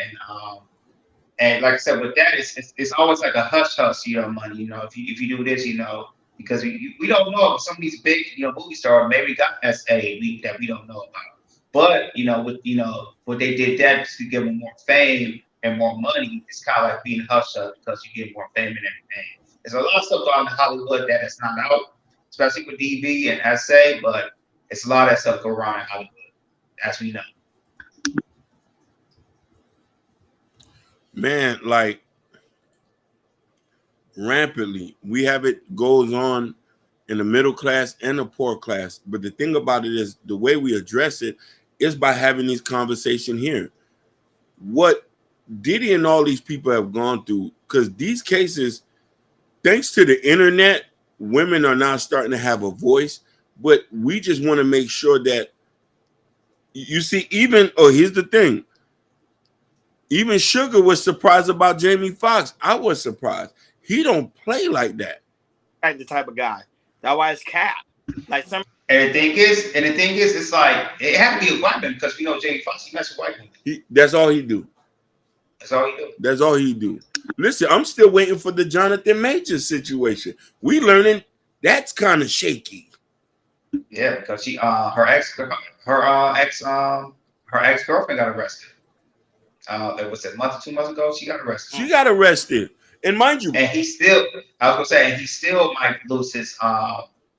And like I said, with that, it's always like a hush hush, money. If you do this, because we don't know if some of these big movie stars maybe got SA that we don't know about. But with what they did that to give them more fame and more money, it's kind of like being hushed up because you get more fame and everything. There's a lot of stuff going on in Hollywood that is not out, especially with DV and SA, but it's a lot of that stuff going around in Hollywood, as we know. Man, like rampantly, we have it goes on in the middle class and the poor class. But the thing about it is the way we address it is by having this conversation here. What Diddy and all these people have gone through, because these cases, thanks to the internet, women are now starting to have a voice. But we just want to make sure that you see, here's the thing. Even Sugar was surprised about Jamie Foxx. I was surprised. He don't play like that. Like the type of guy. That's why it's cap. Like some. And the thing is, it's like it had to be a white man because we know Jamie Foxx, he mess with white women. That's all he do. That's all he do. Listen, I'm still waiting for the Jonathan Majors situation. We learning that's kind of shaky. Yeah, because she her ex-girlfriend got arrested. It was a month or 2 months ago. She got arrested. She got arrested, and mind you, and he still might lose his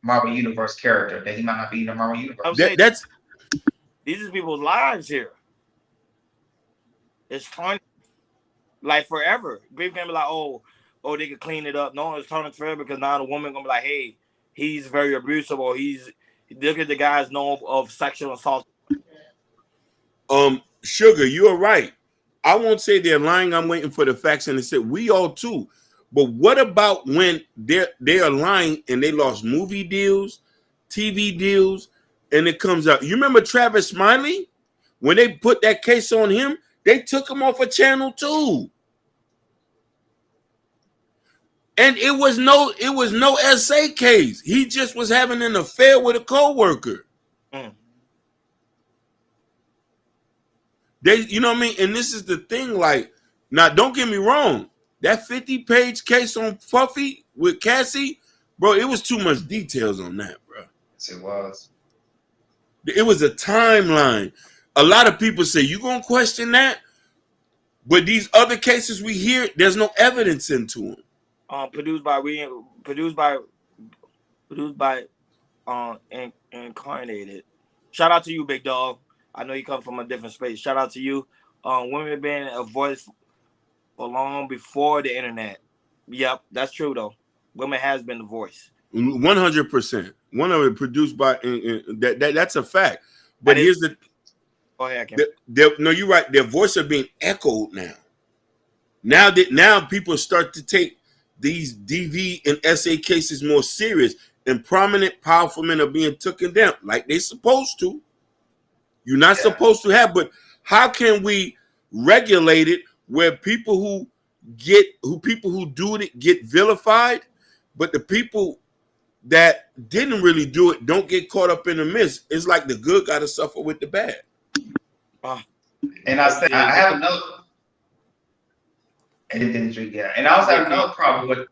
Marvel Universe character. That he might not be in the Marvel Universe. These are people's lives here. It's fun, like forever. People can be like, oh, they could clean it up. No, it's turning forever because now the woman gonna be like, hey, he's very abusive, or look at the guys known of sexual assault. Sugar, you are right. I won't say they're lying. I'm waiting for the facts, and they said we all too. But what about when they are lying and they lost movie deals, TV deals, and it comes out? You remember Travis Smiley? When they put that case on him, they took him off of Channel 2. And it was no SA case. He just was having an affair with a coworker. You know what I mean? And this is the thing, like, now don't get me wrong. That 50-page case on Puffy with Cassie, bro, it was too much details on that, bro. Yes, it was. It was a timeline. A lot of people say, you gonna question that? But these other cases we hear, there's no evidence into them. Produced by Incarnated. Shout out to you, big dog. I know you come from a different space. Shout out to you. Women being a voice for long before the internet. Yep, that's true though. Women has been the voice. 100%. One of it produced by that's a fact. But here's the. Go ahead, no, you're right. Their voice are being echoed now. Now people start to take these DV and SA cases more serious, and prominent, powerful men are being taken down like they're supposed to. You're not supposed to have, but how can we regulate it where people who do it get vilified, but the people that didn't really do it don't get caught up in the mess? It's like the good got to suffer with the bad. And I have another. And I also have another problem with.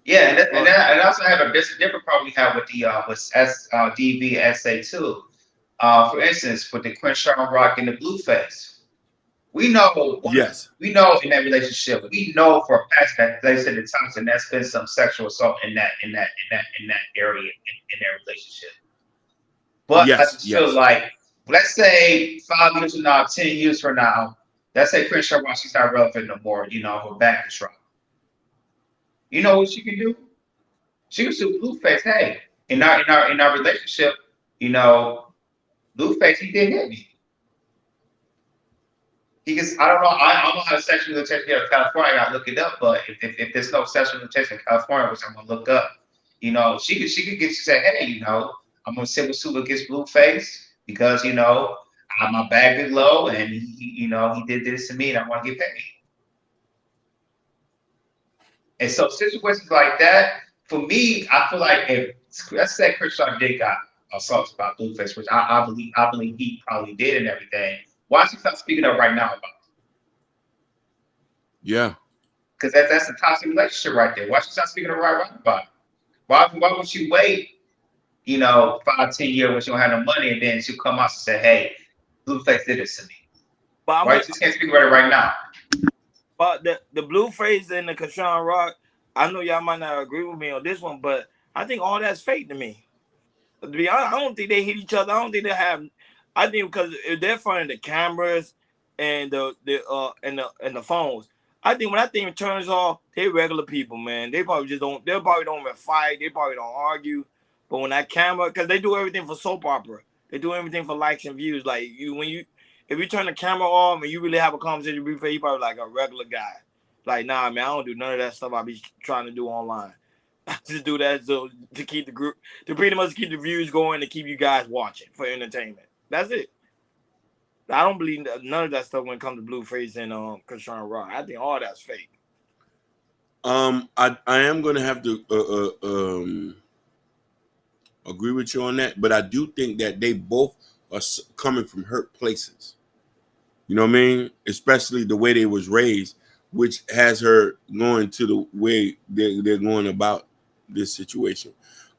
Yeah, and I also have a different problem we have with the DVSA2. For instance, with the Crenshaw Rock and the Blueface, we know. Yes. We know in that relationship. We know for a fact that they said at times and that's been some sexual assault in that area in their relationship. But I just feel like, let's say 5 years from now, 10 years from now, let's say Crenshaw Rock, she's not relevant no more. Her back is wrong. You know what she can do? She can sue Blueface. Hey, in our relationship, Blueface, he did hit me. I don't know. I don't know how to sexual limitation in California. I gotta look it up. But if there's no sexual limitation in California, which I'm gonna look up, she could say, hey, I'm gonna sue against Blueface because my bag is low and he did this to me and I want to get paid. And so situations like that, for me, I feel like if let's say Crenshaw did got assaulted by Blueface, which I believe he probably did and everything, why is he not speaking up right now about it? Yeah. Because that's a toxic relationship right there. Why is she not speaking up right about it? Why would she wait, 5-10 years when she don't have no money and then she'll come out and say, hey, Blueface did this to me. Why you just can't speak about it right now? But the Blueface and the Krishan Rock, I know y'all might not agree with me on this one, but I think all that's fake to me. To be honest, I don't think they hit each other. I don't think they have. I think because if they're fronting the cameras and the phones, I think when that thing turns off, they're regular people, man. They probably don't even fight. They probably don't argue. But when that camera, because they do everything for soap opera, they do everything for likes and views. Like if you turn the camera off and you really have a conversation with you probably like a regular guy. Like, nah, man, I don't do none of that stuff I be trying to do online. I just do that to keep the group, to pretty much keep the views going, to keep you guys watching for entertainment. That's it. I don't believe none of that stuff when it comes to Blueface and Krishan Rock. I think all that's fake. I am gonna have to agree with you on that, but I do think that they both are coming from hurt places. You know what I mean? Especially the way they was raised, which has her going to the way they're going about this situation.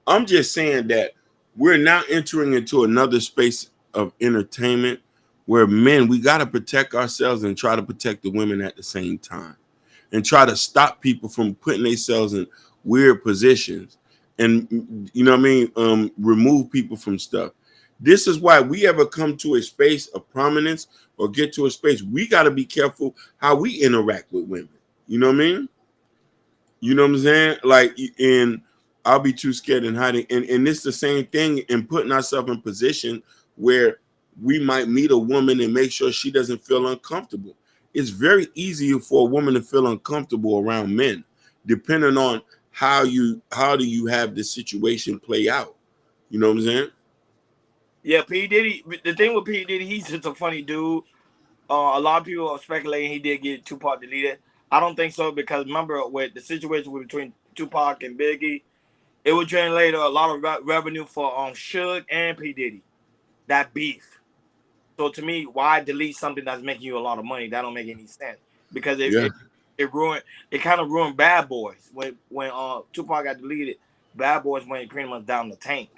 I'm just saying that we're now entering into another space of entertainment where men, we got to protect ourselves and try to protect the women at the same time and try to stop people from putting themselves in weird positions and, remove people from stuff. This is why we ever come to a space of prominence or get to a space, we got to be careful how we interact with women. You know what I mean? You know what I'm saying? Like, and I'll be too scared and hiding. And it's the same thing in putting ourselves in position where we might meet a woman and make sure she doesn't feel uncomfortable. It's very easy for a woman to feel uncomfortable around men, depending on how do you have the situation play out. You know what I'm saying? Yeah, P. Diddy. The thing with P. Diddy, he's just a funny dude. A lot of people are speculating he did get Tupac deleted. I don't think so because remember with the situation between Tupac and Biggie, it would generate a lot of revenue for Suge and P. Diddy. That beef. So to me, why delete something that's making you a lot of money? That don't make any sense because it kind of ruined Bad Boys when Tupac got deleted. Bad Boys went pretty much down the tank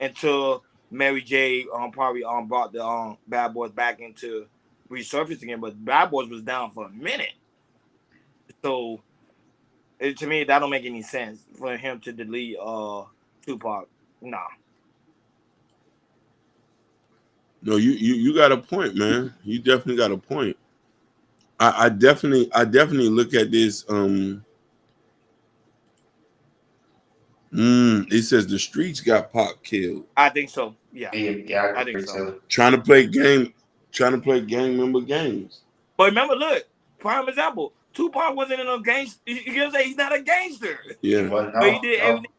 until Mary J probably brought the Bad Boys back into resurface again, but Bad Boys was down for a minute. So to me, that don't make any sense for him to delete Tupac. Nah. No, you got a point, man. You definitely got a point. I definitely look at this. It says the streets got Pac killed. I think so. Yeah, I think so. Trying to play gang member games. But remember, look, prime example. Tupac wasn't in no gangster. You can say he's not a gangster. Yeah, but he did everything.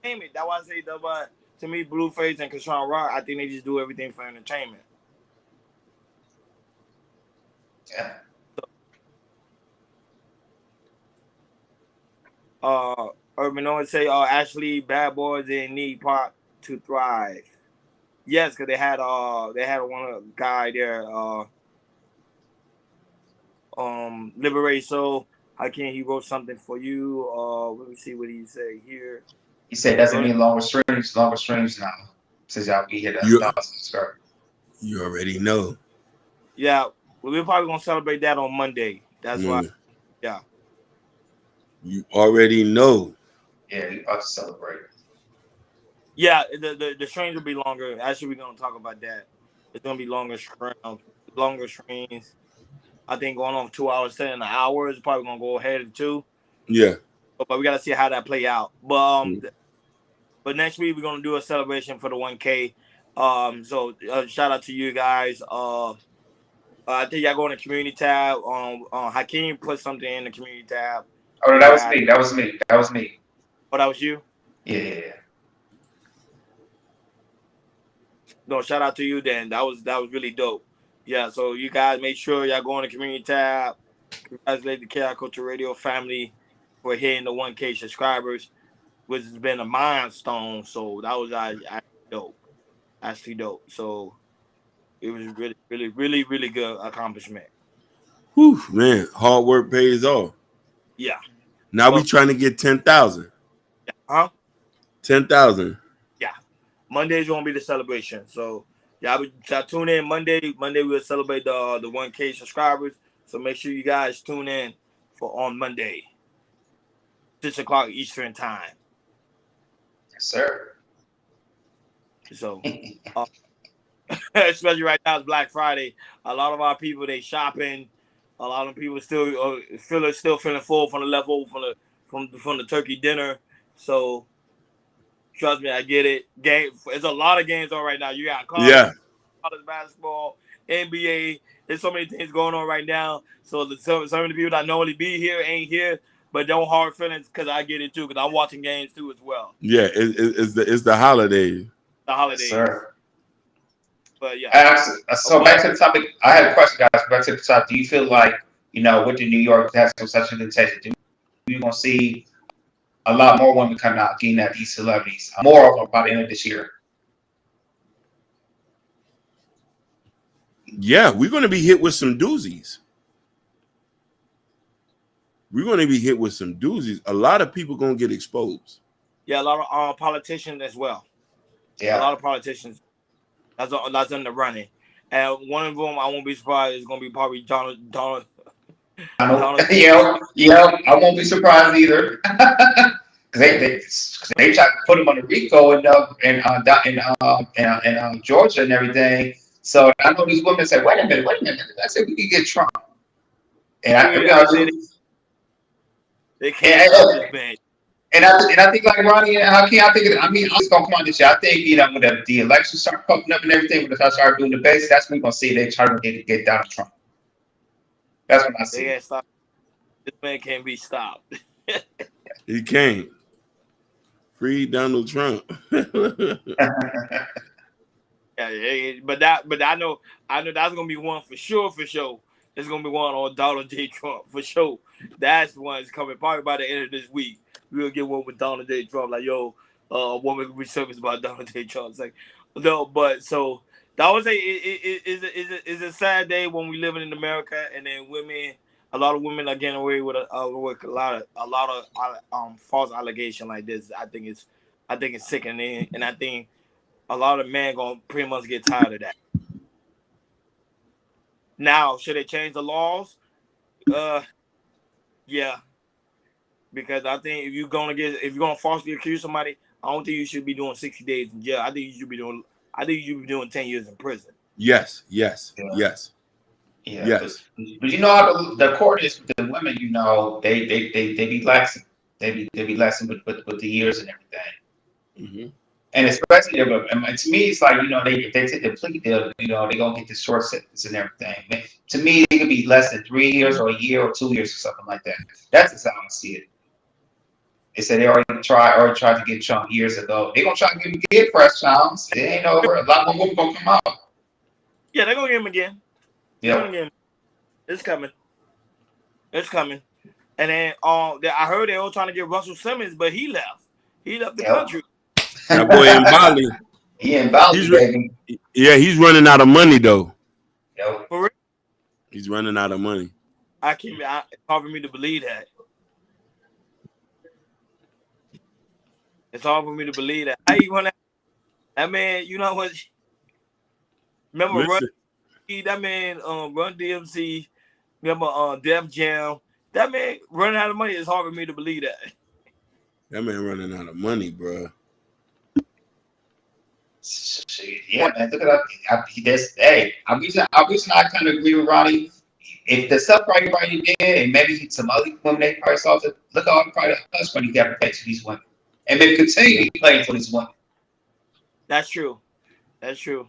entertainment. That's why I say that. But to me, Blueface and Krishan Rock, I think they just do everything for entertainment. Yeah. Urban Noise say, actually, Bad Boys didn't need pop to thrive. Yes, because they had one guy there, Liberate Soul. He wrote something for you. Let me see what he say here. He said doesn't mean longer streams now. Since y'all be hit 1,000 subscribers. You already know. Yeah, we're probably gonna celebrate that on Monday. That's why. Yeah. You already know. Yeah, we about to celebrate. Yeah, the streams will be longer. Actually, we're gonna talk about that. It's gonna be longer streams. I think going on 2 hours, 10 hours. Probably gonna go ahead of 2. Yeah. But we gotta see how that play out. But next week we're gonna do a celebration for the 1K. So shout out to you guys. I think y'all go in the community tab. Hakeem put something in the community tab. Oh, no, that was me. That was me. Oh, that was you? Yeah. No, shout out to you then. That was really dope. Yeah, so you guys make sure y'all go in the community tab. Congratulate the Chaos Culture Radio family for hitting the 1K subscribers, which has been a milestone. So that was actually dope. Actually dope. So it was really, really, really, really good accomplishment. Whew, man, hard work pays off. Yeah. Now we trying to get 10,000. Huh? 10,000. Yeah. Monday's gonna be the celebration. So y'all tune in Monday. Monday we'll celebrate the 1K subscribers. So make sure you guys tune in on Monday, 6:00 Eastern time. Yes, sir. So, especially right now, it's Black Friday. A lot of our people they shopping. A lot of people still feeling full from the leftover from the turkey dinner. So, trust me, I get it. There's a lot of games on right now. You got college basketball, NBA. There's so many things going on right now. So some of the people that normally be here ain't here, but don't hard feelings because I get it too because I'm watching games too as well. Yeah, it's the holidays. The holidays. Yes, sir. But yeah. So back to the topic. I had a question, guys. Back to the topic. Do you feel like with the New York has such a contested? Do you gonna see a lot more women coming out getting at these celebrities? More of them by the end of this year. Yeah, we're going to be hit with some doozies. We're going to be hit with some doozies. A lot of people going to get exposed. Yeah, a lot of politicians as well. Yeah, a lot of politicians. That's in the running, and one of them I won't be surprised is going to be probably Donald. Yeah, I won't be surprised either. They tried to put him on the RICO in Georgia and everything. So I know these women say, "Wait a minute." I said we could get Trump, and they can't stop this man. And I think like Ronnie and Hakeem, I'm just gonna come on this year. I think when the elections start popping up and everything, when they start doing the base, that's when we're gonna see they try to get Donald Trump. That's what I see. This man can't be stopped. He can't. Free Donald Trump. Yeah, but I know that's gonna be one for sure. There's gonna be one on Donald J. Trump for sure. That's one that's coming probably by the end of this week. We'll get one with Donald J. Trump. Like, yo, a woman will be serviced by Donald J. Trump. It's like, no, but so that was is a sad day when we living in America, and then a lot of women are getting away with a lot of false allegation like this. I think it's sickening, and I think a lot of men gonna pretty much get tired of that. Now, should they change the laws? Yeah, because I think if you're gonna falsely accuse somebody, I don't think you should be doing 60 days in jail. I think you should be doing 10 years in prison. Yes. Yeah, but you know how the court is with the women. They be laxing. They be laxing with the years and everything. Mm-hmm. And especially, to me, it's like if they take the plea deal, they gonna get the short sentence and everything. To me, it could be less than 3 years or a year or 2 years or something like that. That's just how I see it. They said they already tried to get Trump years ago. They're gonna try to get press Trump. It ain't over. A lot more women gonna come out. Yeah, they're gonna get him again. They're gonna Yeah. get him. It's coming. It's coming. And then I heard they all trying to get Russell Simmons, but he left. He left the country. That boy in Bali. He in Bali, baby. Yeah, he's running out of money though. Yep. For real? He's running out of money. It's hard for me to believe that. It's hard for me to believe that. How you gonna? That man, you know what? Remember that man, Run DMC. Remember Def Jam. That man running out of money. It's hard for me to believe that. That man running out of money, bro. Yeah, man. Look at that. I'm reaching. I kind of agree with Ronnie. If the stuff everybody did, and maybe some other women they probably saw it, look at all the private hush money you got to pay to these women, and maybe continue to play for these women. That's true. That's true,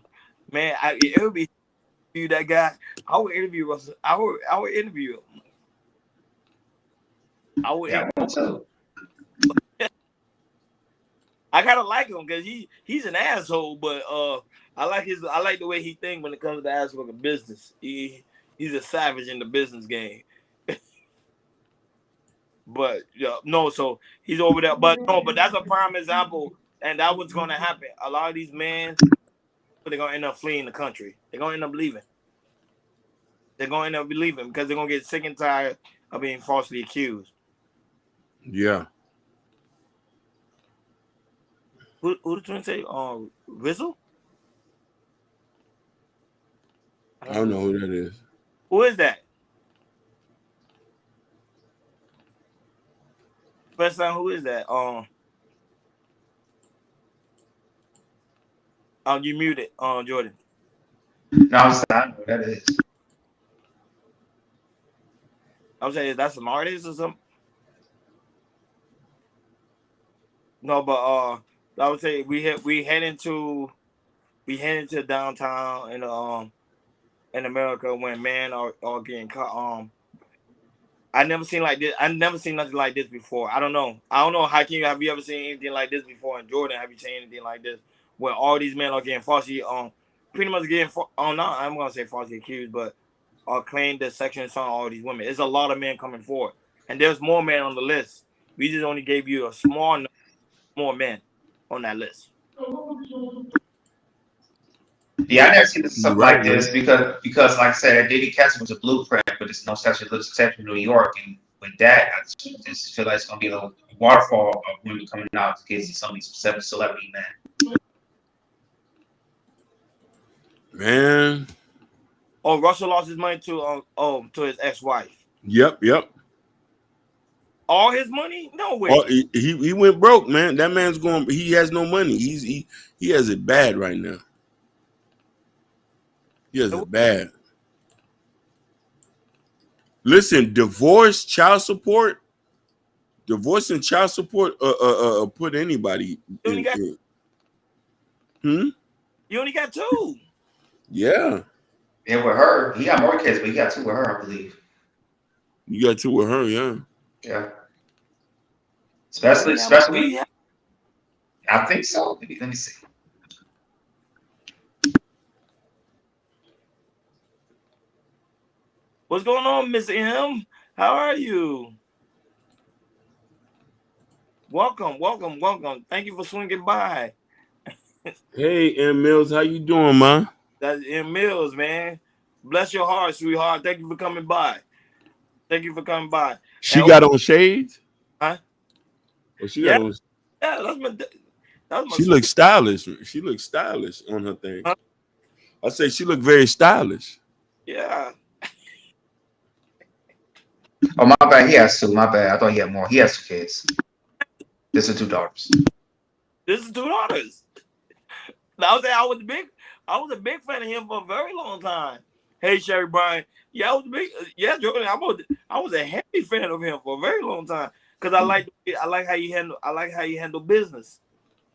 man. It would be you that guy. I would interview Russell. I would interview him. I would. Yeah, I want to. I kind of like him because he's an asshole, but I like the way he thinks when it comes to asshole of business. He's a savage in the business game. But no, so he's over there. But that's a prime example, and that what's going to happen. A lot of these men, they're going to end up fleeing the country. They're going to end up leaving. They're going to end up leaving because they're going to get sick and tired of being falsely accused. Yeah. Who the twin say? Rizzo? I don't know who that is. Who is that? First time, who is that? You muted, Jordan. No, I'm saying, I know who that is. I was saying that's an artist or something. No, but I would say we head into downtown in America when men are getting caught. I never seen like this. I never seen nothing like this before. I don't know. Hakeem, have you ever seen anything like this before? And Jordan, have you seen anything like this where all these men are getting falsely pretty much getting I'm gonna say falsely accused, but claim the sexual assault on all these women. There's a lot of men coming forward, and there's more men on the list. We just only gave you a small number more men on that list. Yeah, I never seen something like this because like I said, Diddy Castle was a blueprint, but it's no such exception in New York. And with that, I just feel like it's gonna be a waterfall of women coming out to get some of these celebrity men. Man. Oh, Russell lost his money to his ex-wife. Yep. All his money? No way. Oh, he went broke, man. That man's going. He has no money. He has it bad right now. He has it bad. Listen, divorce and child support put anybody in. You only got 2. Yeah. And with her, he got more kids, but he got 2 with her, I believe. You got 2 with her, yeah. Yeah. Especially. I think so. Let me see. What's going on, Miss M? How are you? Welcome. Thank you for swinging by. Hey, M Mills, how you doing, man? That's M Mills, man. Bless your heart, sweetheart. Thank you for coming by. She got on shades? Huh? Well, she got on. Yeah, that's my she looks stylish. She looks stylish on her thing. Huh? I say she looked very stylish. Yeah. Oh, my bad. He has 2. My bad. I thought he had more. He has 2 kids. This is 2 daughters. Now, I was a big fan of him for a very long time. Hey, Sherry Bryan. Yeah, Jordan. I was a heavy fan of him for a very long time because I like how you handle business.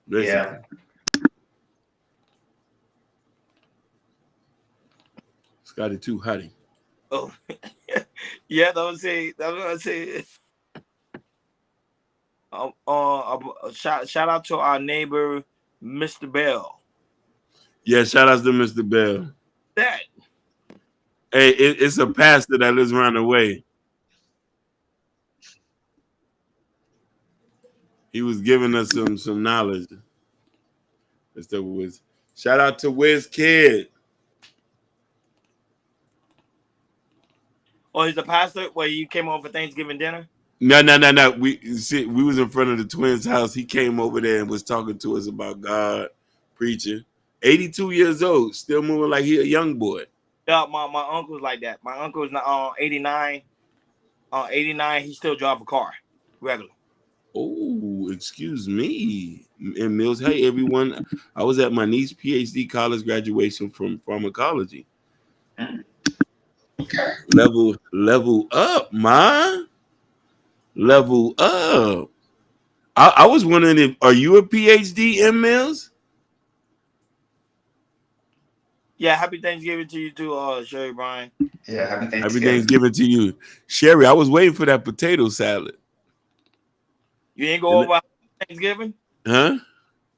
Listen. Yeah. Scotty too hottie. Oh, yeah. That's what I say. Shout out to our neighbor, Mr. Bell. Yeah, shout out to Mr. Bell. That. Hey, it's a pastor that lives around the way. He was giving us some knowledge. Mr. Wiz. Shout out to Wiz Kid. Oh, he's a pastor where you came over for Thanksgiving dinner? No. We was in front of the twins' house. He came over there and was talking to us about God, preaching. 82 years old, still moving like he a young boy. Yeah, my uncle's like that. My uncle is 89. 89, he still drive a car regular. Oh, excuse me. And Mills, hey everyone. I was at my niece's PhD college graduation from pharmacology. Level up, man. Level up. I was wondering are you a PhD, M. Mills? Yeah, happy Thanksgiving to you too, Sherry Brian. Yeah, happy Thanksgiving. Happy Thanksgiving to you. Sherry, I was waiting for that potato salad. You ain't go over Thanksgiving? Huh?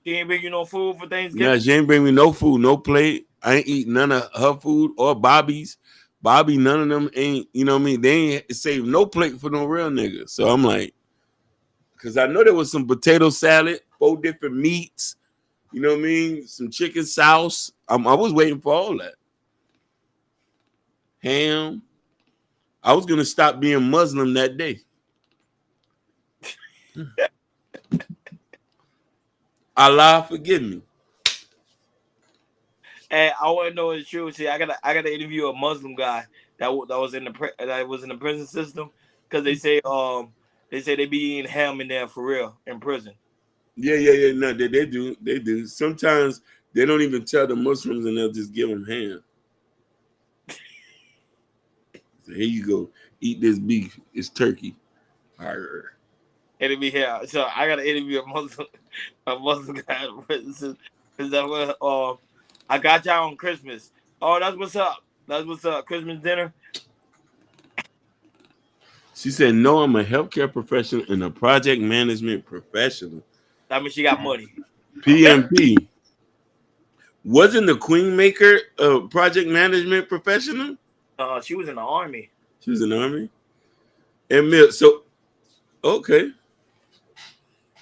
She ain't bring you no food for Thanksgiving? Yeah, she ain't bring me no food, no plate. I ain't eat none of her food or Bobby's. Bobby, none of them ain't, you know what I mean? They ain't saved no plate for no real nigga. So I'm like, because I know there was some potato salad, 4 different meats, you know what I mean? Some chicken sauce. I was waiting for all that. Ham. I was going to stop being Muslim that day. Allah forgive me. And I want to know it's true. See, I gotta interview a Muslim guy that was in the prison system because they say they be eating ham in there for real in prison. Yeah. No, they do. Sometimes they don't even tell the Muslims and they'll just give them ham. So here you go. Eat this beef. It's turkey. Arr. It'll be here. So I gotta interview a Muslim guy in the prison system. Is that what? I got y'all on Christmas. Oh, that's what's up. That's what's up. Christmas dinner. She said, no, I'm a healthcare professional and a project management professional. That means she got money. PMP. Wasn't the Queen Maker a project management professional? She was in the Army. She was in the Army? And so, okay.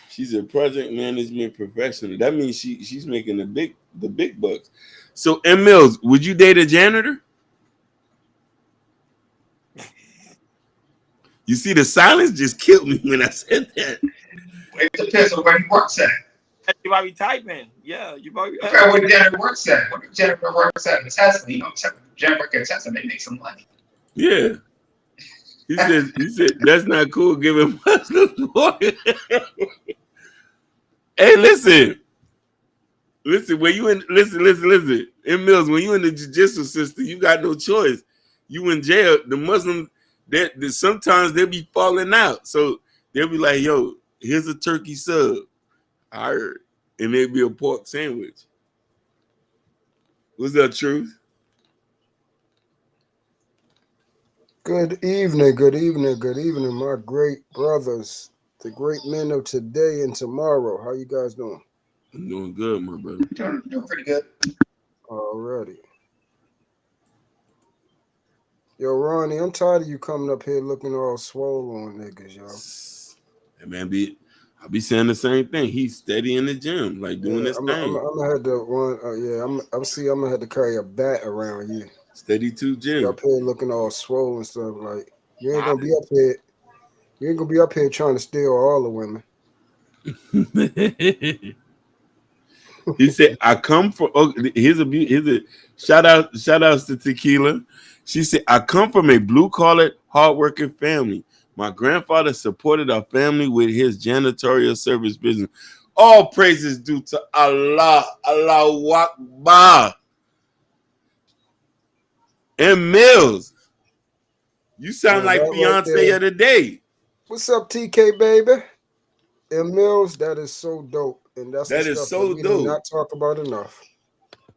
She's a project management professional. That means she's making the big bucks. So, M. Mills, would you date a janitor? You see, the silence just killed me when I said that. It depends on where he works at. You might be typing. Yeah, you might be. Where the janitor works at. Where the janitor works at Tesla. You know, janitor work at Tesla, they make some money. Yeah. He said that's not cool giving Muslims water. Hey, listen. When you in listen. In Mills, when you in the judicial system, you got no choice. You in jail. The Muslims, that sometimes they'll be falling out. So they'll be like, yo, here's a turkey sub. I heard. And there'll be a pork sandwich. Was that truth? Good evening, my great brothers, the great men of today and tomorrow. How you guys doing? I'm doing good, my brother. Doing pretty good. Alrighty. Yo, Ronnie, I'm tired of you coming up here looking all swole on niggas, yo. Hey, man, I be saying the same thing. He's steady in the gym, like doing this thing. I'm gonna have to I'm gonna have to carry a bat around you. Steady to gym. You up here looking all swole and stuff. Like you ain't gonna be up here. You ain't gonna be up here trying to steal all the women. He said, "I come from." Oh, here's a shout outs to Tequila. She said, "I come from a blue-collar, hardworking family. My grandfather supported our family with his janitorial service business. All praises due to Allah. Allahu Akbar." And Mills, you sound like Beyonce of the day. What's up, TK baby? And Mills, that is so dope, and that is so dope. Do not talk about enough.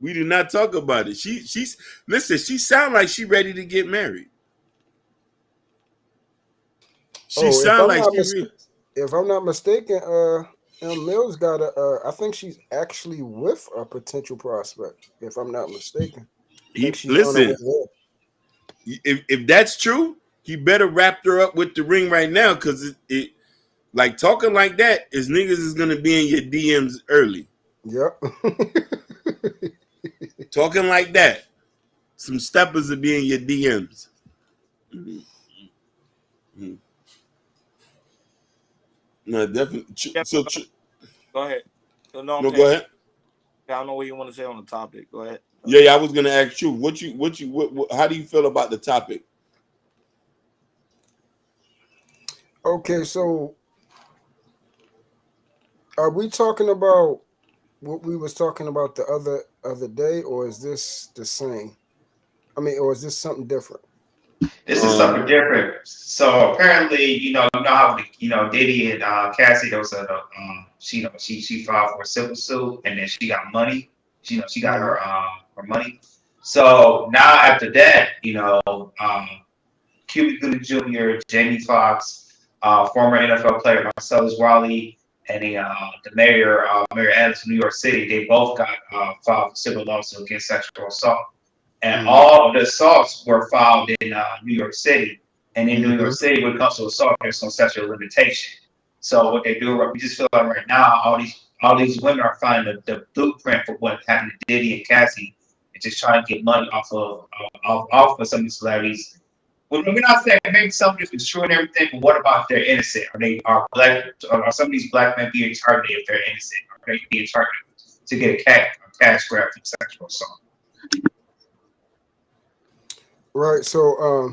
We do not talk about it. She's listen. She sound like she ready to get married. She sound like if I'm not mistaken, Mills got I think she's actually with a potential prospect. If I'm not mistaken, I think she's on her way Listen, there. if that's true, he better wrap her up with the ring right now, because it like talking like that is niggas is gonna be in your DMs early. Yep. Talking like that, some steppers will be in your DMs. Mm-hmm. No, definitely. Yeah, So, go ahead. No, I'm no, go saying ahead. I don't know what you want to say on the topic. Go ahead. Yeah, I was gonna ask you how do you feel about the topic? Okay, so are we talking about what we was talking about the other day, or is this the same? I mean, or is this something different? This is something different. So apparently, you know how Diddy and Cassie, there was she filed for a civil suit, and then she got money. She got her money. So now after that, Cuba Gooding Jr., Jamie Foxx, former NFL player Marcellus Wiley, and the mayor Adams of New York City, they both got filed for civil lawsuit against sexual assault. And all of the assaults were filed in New York City. And in New York City, when it comes to assault, there's no statute of limitation. So what they do, we just feel like right now, all these women are finding the blueprint for what happened to Diddy and Cassie, and just trying to get money off of some of these celebrities. Well, we're not saying maybe some just destroying everything, but what about if they're innocent? Are some of these black men being targeted if they're innocent? Are they being targeted to get a cash grab from sexual assault? Right. So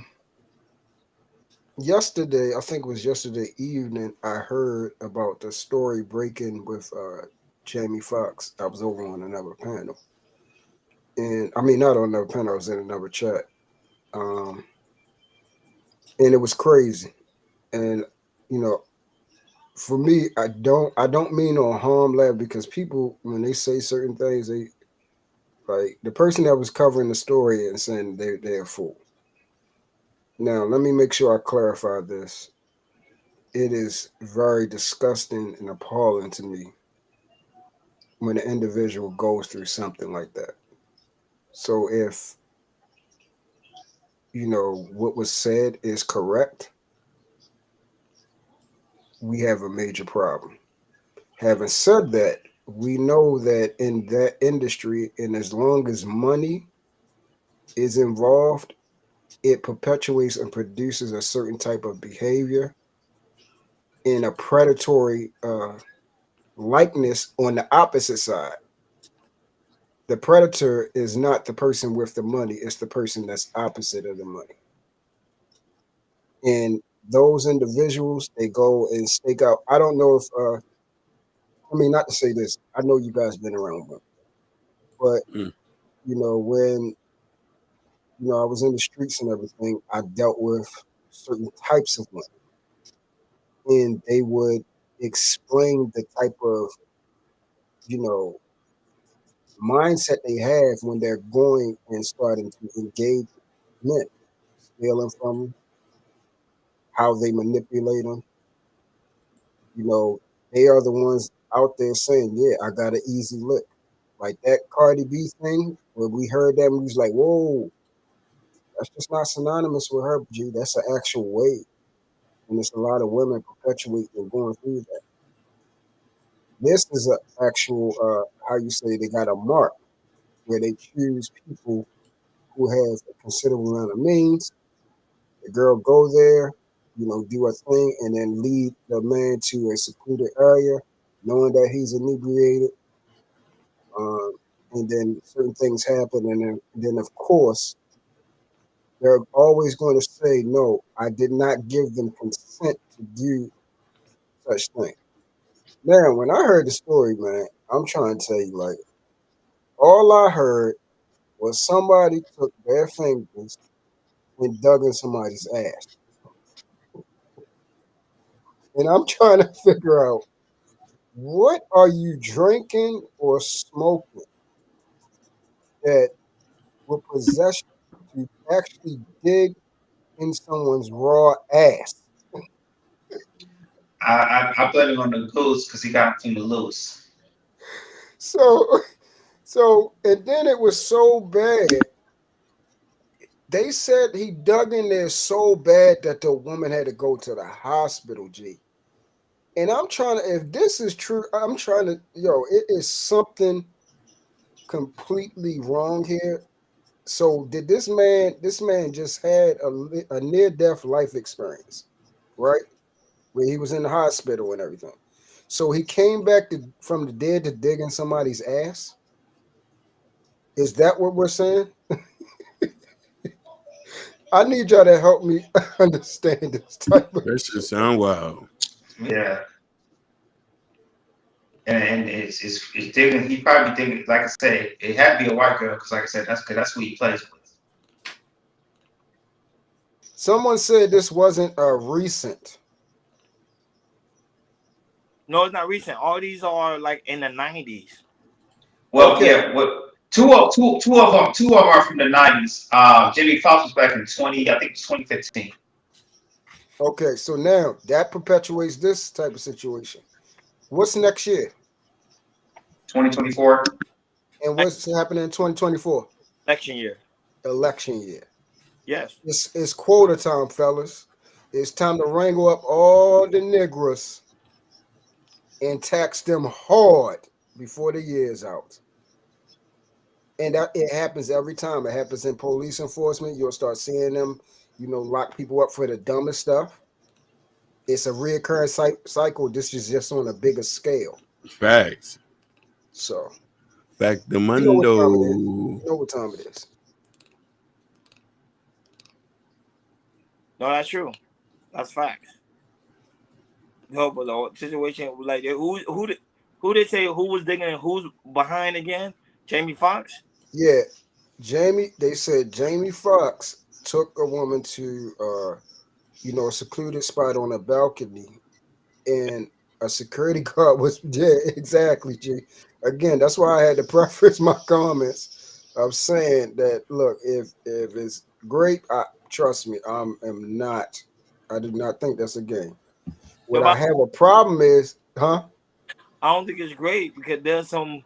yesterday, I think it was yesterday evening, I heard about the story breaking with Jamie Foxx. I was over on another panel. And I mean not on another panel, I was in another chat. And it was crazy. And for me, I don't mean no harm, lab, because people, when they say certain things, they like the person that was covering the story and saying they're a fool. Now, let me make sure I clarify this. It is very disgusting and appalling to me when an individual goes through something like that. So if what was said is correct, we have a major problem. Having said that, we know that in that industry, and as long as money is involved, it perpetuates and produces a certain type of behavior in a predatory likeness on the opposite side. The predator is not the person with the money, it's the person that's opposite of the money. And those individuals, they go and stake out. I don't know if not to say this, I know you guys been around them, but when I was in the streets and everything, I dealt with certain types of women, and they would explain the type of mindset they have when they're going and starting to engage men, stealing from them, how they manipulate them. They are the ones out there saying, "Yeah, I got an easy lick." Like that Cardi B thing, where we heard that, and we was like, "Whoa, that's just not synonymous with her, G. That's an actual way." And there's a lot of women perpetuating and going through that. This is an actual, how you say, they got a mark where they choose people who have a considerable amount of means. The girl go there, do a thing, and then lead the man to a secluded area, knowing that he's inebriated. And then certain things happen, and then of course, they're always going to say, "No, I did not give them consent to do such thing." Now, when I heard the story, man, I'm trying to tell you, like, all I heard was somebody took their fingers and dug in somebody's ass. And I'm trying to figure out, what are you drinking or smoking that will possess you to actually dig in someone's raw ass? I blame him on the goose because he got him from the loose. So, and then it was so bad. They said he dug in there so bad that the woman had to go to the hospital, G. And I'm trying to, if this is true, I'm trying to, it is something completely wrong here. So did this man just had a near-death life experience, right? Where he was in the hospital and everything. So he came back from the dead to dig in somebody's ass? Is that what we're saying? I need y'all to help me understand this type of. That should sound wild. Yeah. And it's digging. He probably thinking, like I said, it had to be a white girl because, like I said, that's who he plays with. Someone said this wasn't recent. No, it's not recent. All these are like in the 90s. Well, okay. Yeah. Well, two of them are from the 90s. Jamie Foxx was back in 2015. Okay, so now that perpetuates this type of situation. What's next year? 2024. And what's happening in 2024? Election year. Election year. Yes. It's quota time, fellas. It's time to wrangle up all the niggers and tax them hard before the year's out. And it happens every time. It happens in police enforcement. You'll start seeing them, lock people up for the dumbest stuff. It's a reoccurring cycle. This is just on a bigger scale. Facts. So. Back the Mundo. You know what time it is. No, that's true. That's facts. No, but the situation like who they say who was digging and who's behind again? Jamie Foxx? Yeah. They said Jamie Foxx took a woman to a secluded spot on a balcony, and a security guard was exactly, G. Again, that's why I had to preface my comments of saying that look, if it's great, trust me, I do not think that's a game. What I have a problem is, I don't think it's great because there's some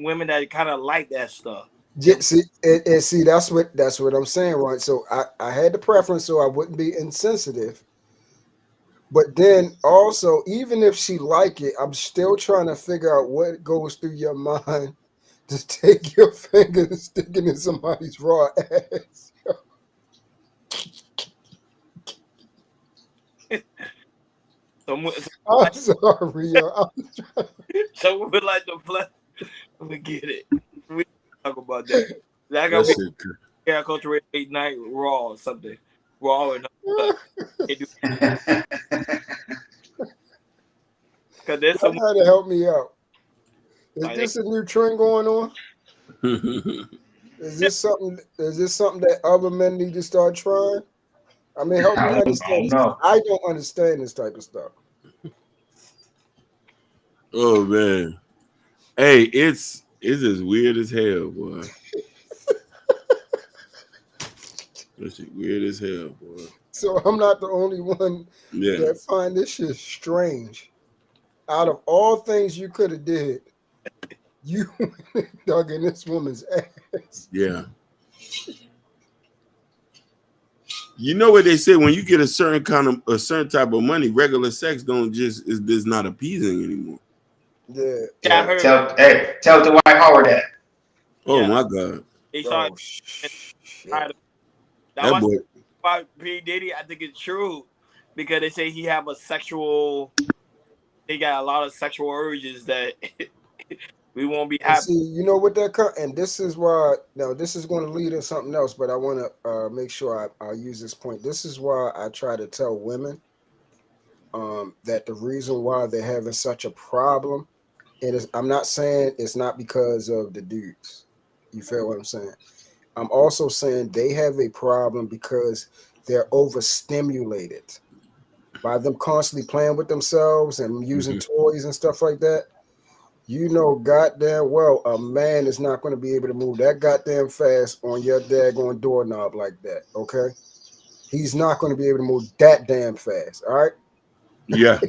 women that kind of like that stuff. Yeah, see, that's what I'm saying, right? So I had the preference so I wouldn't be insensitive. But then also, even if she like it, I'm still trying to figure out what goes through your mind to take your finger and stick it in somebody's raw ass. I'm sorry, yo. Someone would like to play. We get it. We talk about that. That gotta be culture 8 night raw or something. Raw and because there's someone trying to help me out. Is this a new trend going on? Is this something that other men need to start trying? I mean, help me understand. I don't understand this type of stuff. Oh man, hey, it's as weird as hell, boy. This shit weird as hell, boy. So I'm not the only one that find this shit strange. Out of all things you could have did, you dug in this woman's ass. Yeah. You know what they say, when you get a certain type of money, regular sex is not appeasing anymore. Yeah. Tell Dwight Howard that. Oh my God. That was about P. Diddy. I think it's true because they say he have they got a lot of sexual urges that we won't be happy. See, you know what and this is why. Now, this is going to lead to something else, but I want to make sure I use this point. This is why I try to tell women that the reason why they're having such a problem, I'm not saying it's not because of the dudes. You feel what I'm saying? I'm also saying they have a problem because they're overstimulated by them constantly playing with themselves and using toys and stuff like that. You know goddamn well a man is not going to be able to move that goddamn fast on your daggone doorknob like that, okay? He's not going to be able to move that damn fast, all right? Yeah.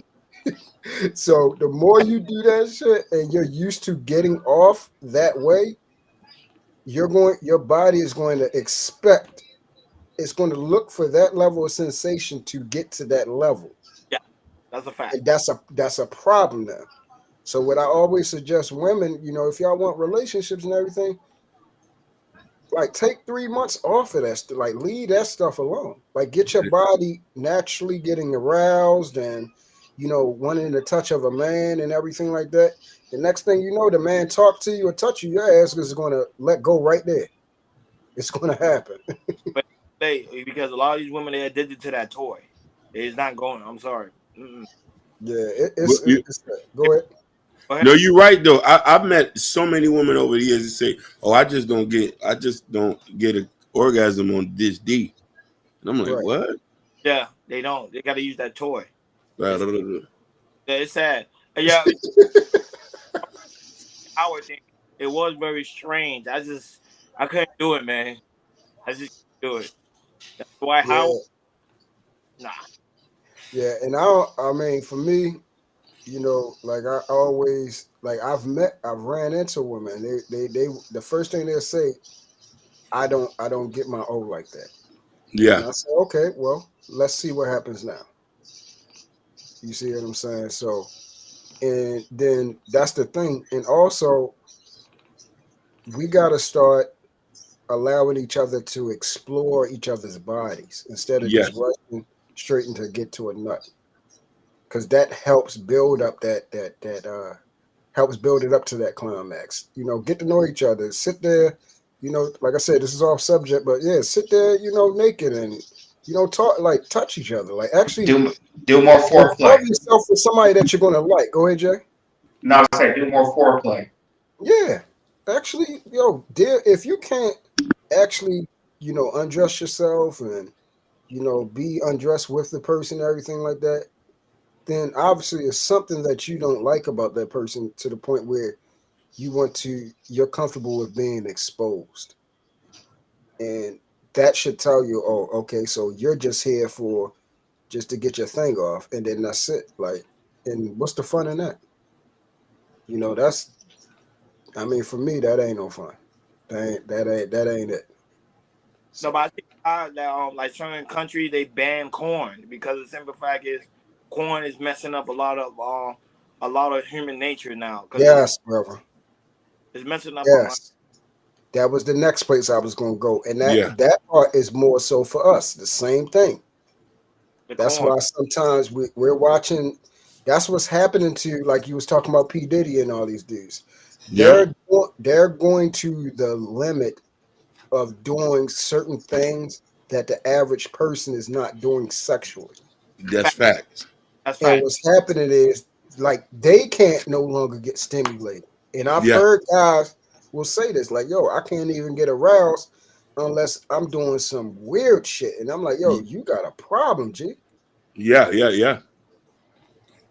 So the more you do that shit and you're used to getting off that way, your body is going to expect, it's going to look for that level of sensation to get to that level. Yeah, that's a fact. And that's a problem now. So what I always suggest women, if y'all want relationships and everything, like take 3 months off of that stuff. Like leave that stuff alone. Like get your body naturally getting aroused and wanting the touch of a man and everything like that. The next thing you know, the man talk to you or touch you, your ass is going to let go right there. It's going to happen. But because a lot of these women, they're addicted to that toy. It's not going. I'm sorry. Yeah, it's go ahead. No, you're right though. I've met so many women over the years that say, "Oh, I just don't get an orgasm on this D," and I'm like, "What?" Yeah, they don't. They got to use that toy. It's sad. Yeah, our thing. It was very strange. I couldn't do it, man. I just couldn't do it. That's why Howard. Nah. Yeah, and I mean, for me, like I always I've ran into women. They the first thing they'll say, I don't get my O like that. Yeah. And I say, okay, well, let's see what happens now. You see what I'm saying? So, and then that's the thing. And also, we got to start allowing each other to explore each other's bodies instead of just rushing straight into get to a nut. Because that helps build up helps build it up to that climax. Get to know each other. Sit there, like I said, this is off subject, but yeah, sit there, naked and talk, like touch each other, like actually do more foreplay. Love yourself with somebody that you're gonna like. Go ahead, Jay. No, I say do more foreplay. Yeah, actually, dear, if you can't actually, undress yourself and be undressed with the person, everything like that, then obviously it's something that you don't like about that person to the point where you're comfortable with being exposed. And that should tell you, oh, okay, so you're just here just to get your thing off, and then that's it. Like, and what's the fun in that? For me, that ain't no fun. That ain't it. So, but I think that like certain countries, they ban corn because the simple fact is corn is messing up a lot of human nature now. Yes, brother. It's messing up. Yes. That was the next place I was going to go. And that part is more so for us. The same thing. That's why sometimes we're watching. That's what's happening to, like you was talking about P. Diddy and all these dudes. They're going to the limit of doing certain things that the average person is not doing sexually. That's facts. And what's happening is, like, they can't no longer get stimulated. And I've heard guys will say this, like, yo, I can't even get aroused unless I'm doing some weird shit. And I'm like, yo, you got a problem, G. Yeah.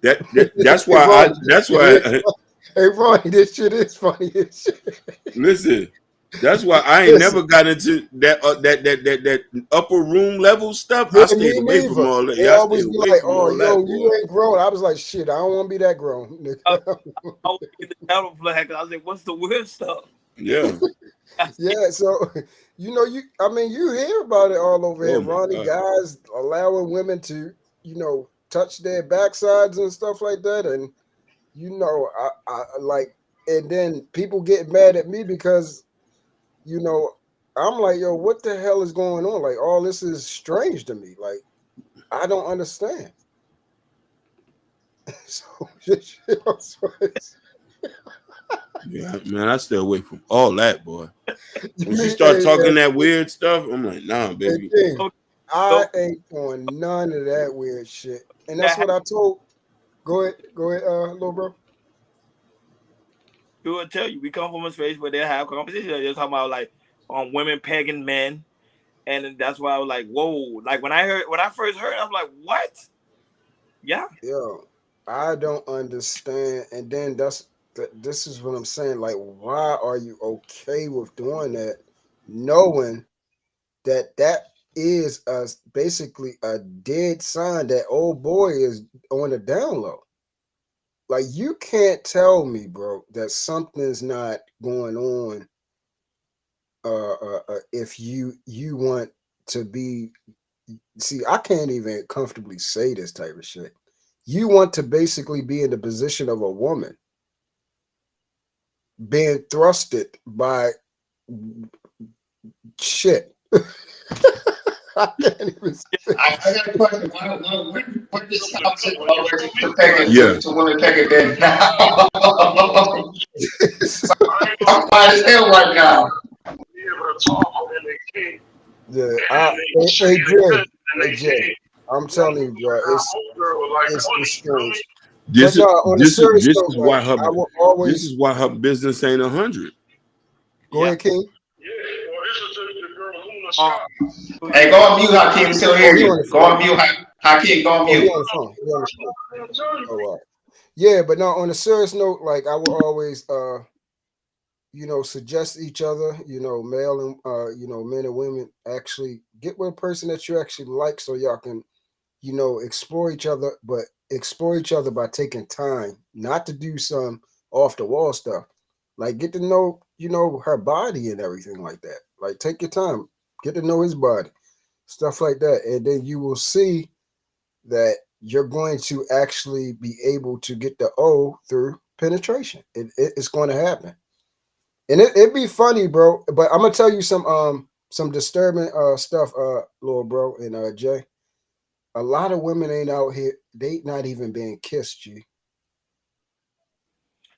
That's why Hey, Ronnie, this shit is funny as shit. Listen, that's why I ain't never got into that upper room level stuff. I stayed away from all that. They always be like, "Oh, yo, you ain't grown." I was like, "Shit, I don't want to be that grown." I was the devil flag. I was like, "What's the weird stuff?" Yeah, yeah. So you hear about it all over here, Ronnie. Guys allowing women to, touch their backsides and stuff like that, and I like, and then people get mad at me because. I'm like, yo, what the hell is going on? Like, all this is strange to me. Like, I don't understand. Yeah, man, I stay away from all that, boy. When you start talking that weird stuff, I'm like, nah, baby. I ain't on none of that weird shit. And that's what I told. Go ahead, little bro. He will tell you, we come from a space where they have conversations. They're talking about like women pegging men, and that's why I was like, whoa! Like when I first heard, I'm like, what? Yeah. Yo, I don't understand. And then this is what I'm saying. Like, why are you okay with doing that, knowing that is basically a dead sign that old boy is on the down low. Like, you can't tell me, bro, that something's not going on. If you want to be, see, I can't even comfortably say this type of shit. You want to basically be in the position of a woman being thrusted by shit. I can't even say. I got a question. What this house is already to peg it Yeah. to women peg it in now? I'm fine as hell right now. Yeah, hey Jay, I'm telling you, bro, it's strange. This But no, on a serious note, is why her I will always. This is why her business ain't 100. Go ahead, King. Hey, go on mute, Hakeem. Still hear you. Go on mute, Hakeem. Go on mute. He on the phone. Oh, wow. Yeah, but no, on a serious note, like, I will always, suggest each other, male and, men and women, actually get with a person that you actually like, so y'all can, explore each other, but explore each other by taking time, not to do some off the wall stuff. Like, get to know, her body and everything like that. Like, take your time, get to know his body, stuff like that. And then you will see that you're going to actually be able to get the O through penetration. It's going to happen. And it'd be funny, bro. But I'm gonna tell you some disturbing stuff, little bro, and Jay. A lot of women ain't out here. They not even being kissed, G.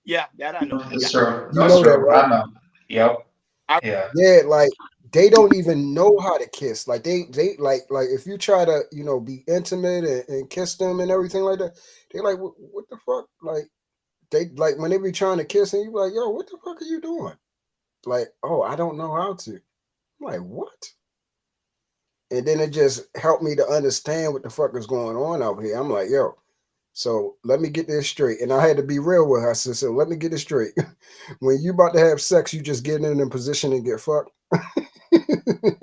Yeah, that I know. That's true. You know that, right? I know. Yep. Yeah. Yeah, like, they don't even know how to kiss. Like, they like if you try to be intimate and kiss them and everything like that, they're like, what the fuck? Like, they like when they be trying to kiss and you be like, yo, what the fuck are you doing? Like, oh, I don't know how to. I'm like, what? And then it just helped me to understand what the fuck is going on out here. I'm like, yo, so let me get this straight. And I had to be real with her. I said, so let me get it straight. When you about to have sex, you just get in a position and get fucked.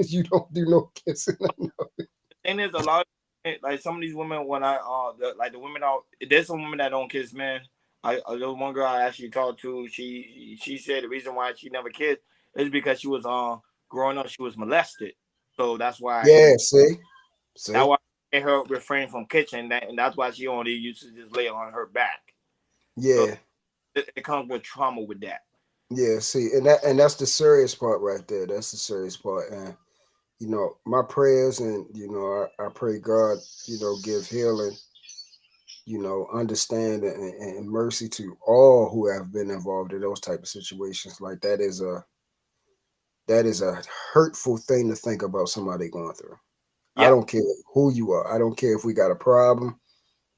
You don't do no kissing. The thing is, a lot of, like, some of these women, when the women out, there's some women that don't kiss, man. There was one girl I actually talked to. She said the reason why she never kissed is because she was growing up, she was molested. So that's why. Yeah, see? That's why I made her refrain from kissing, and that's why she only used to just lay on her back. Yeah. So it comes with trauma with that. Yeah, see, and that's the serious part right there. That's the serious part. And my prayers, and I pray God, give healing, understanding and mercy to all who have been involved in those type of situations. Like, that is a hurtful thing to think about somebody going through. Yeah. I don't care who you are. I don't care if we got a problem.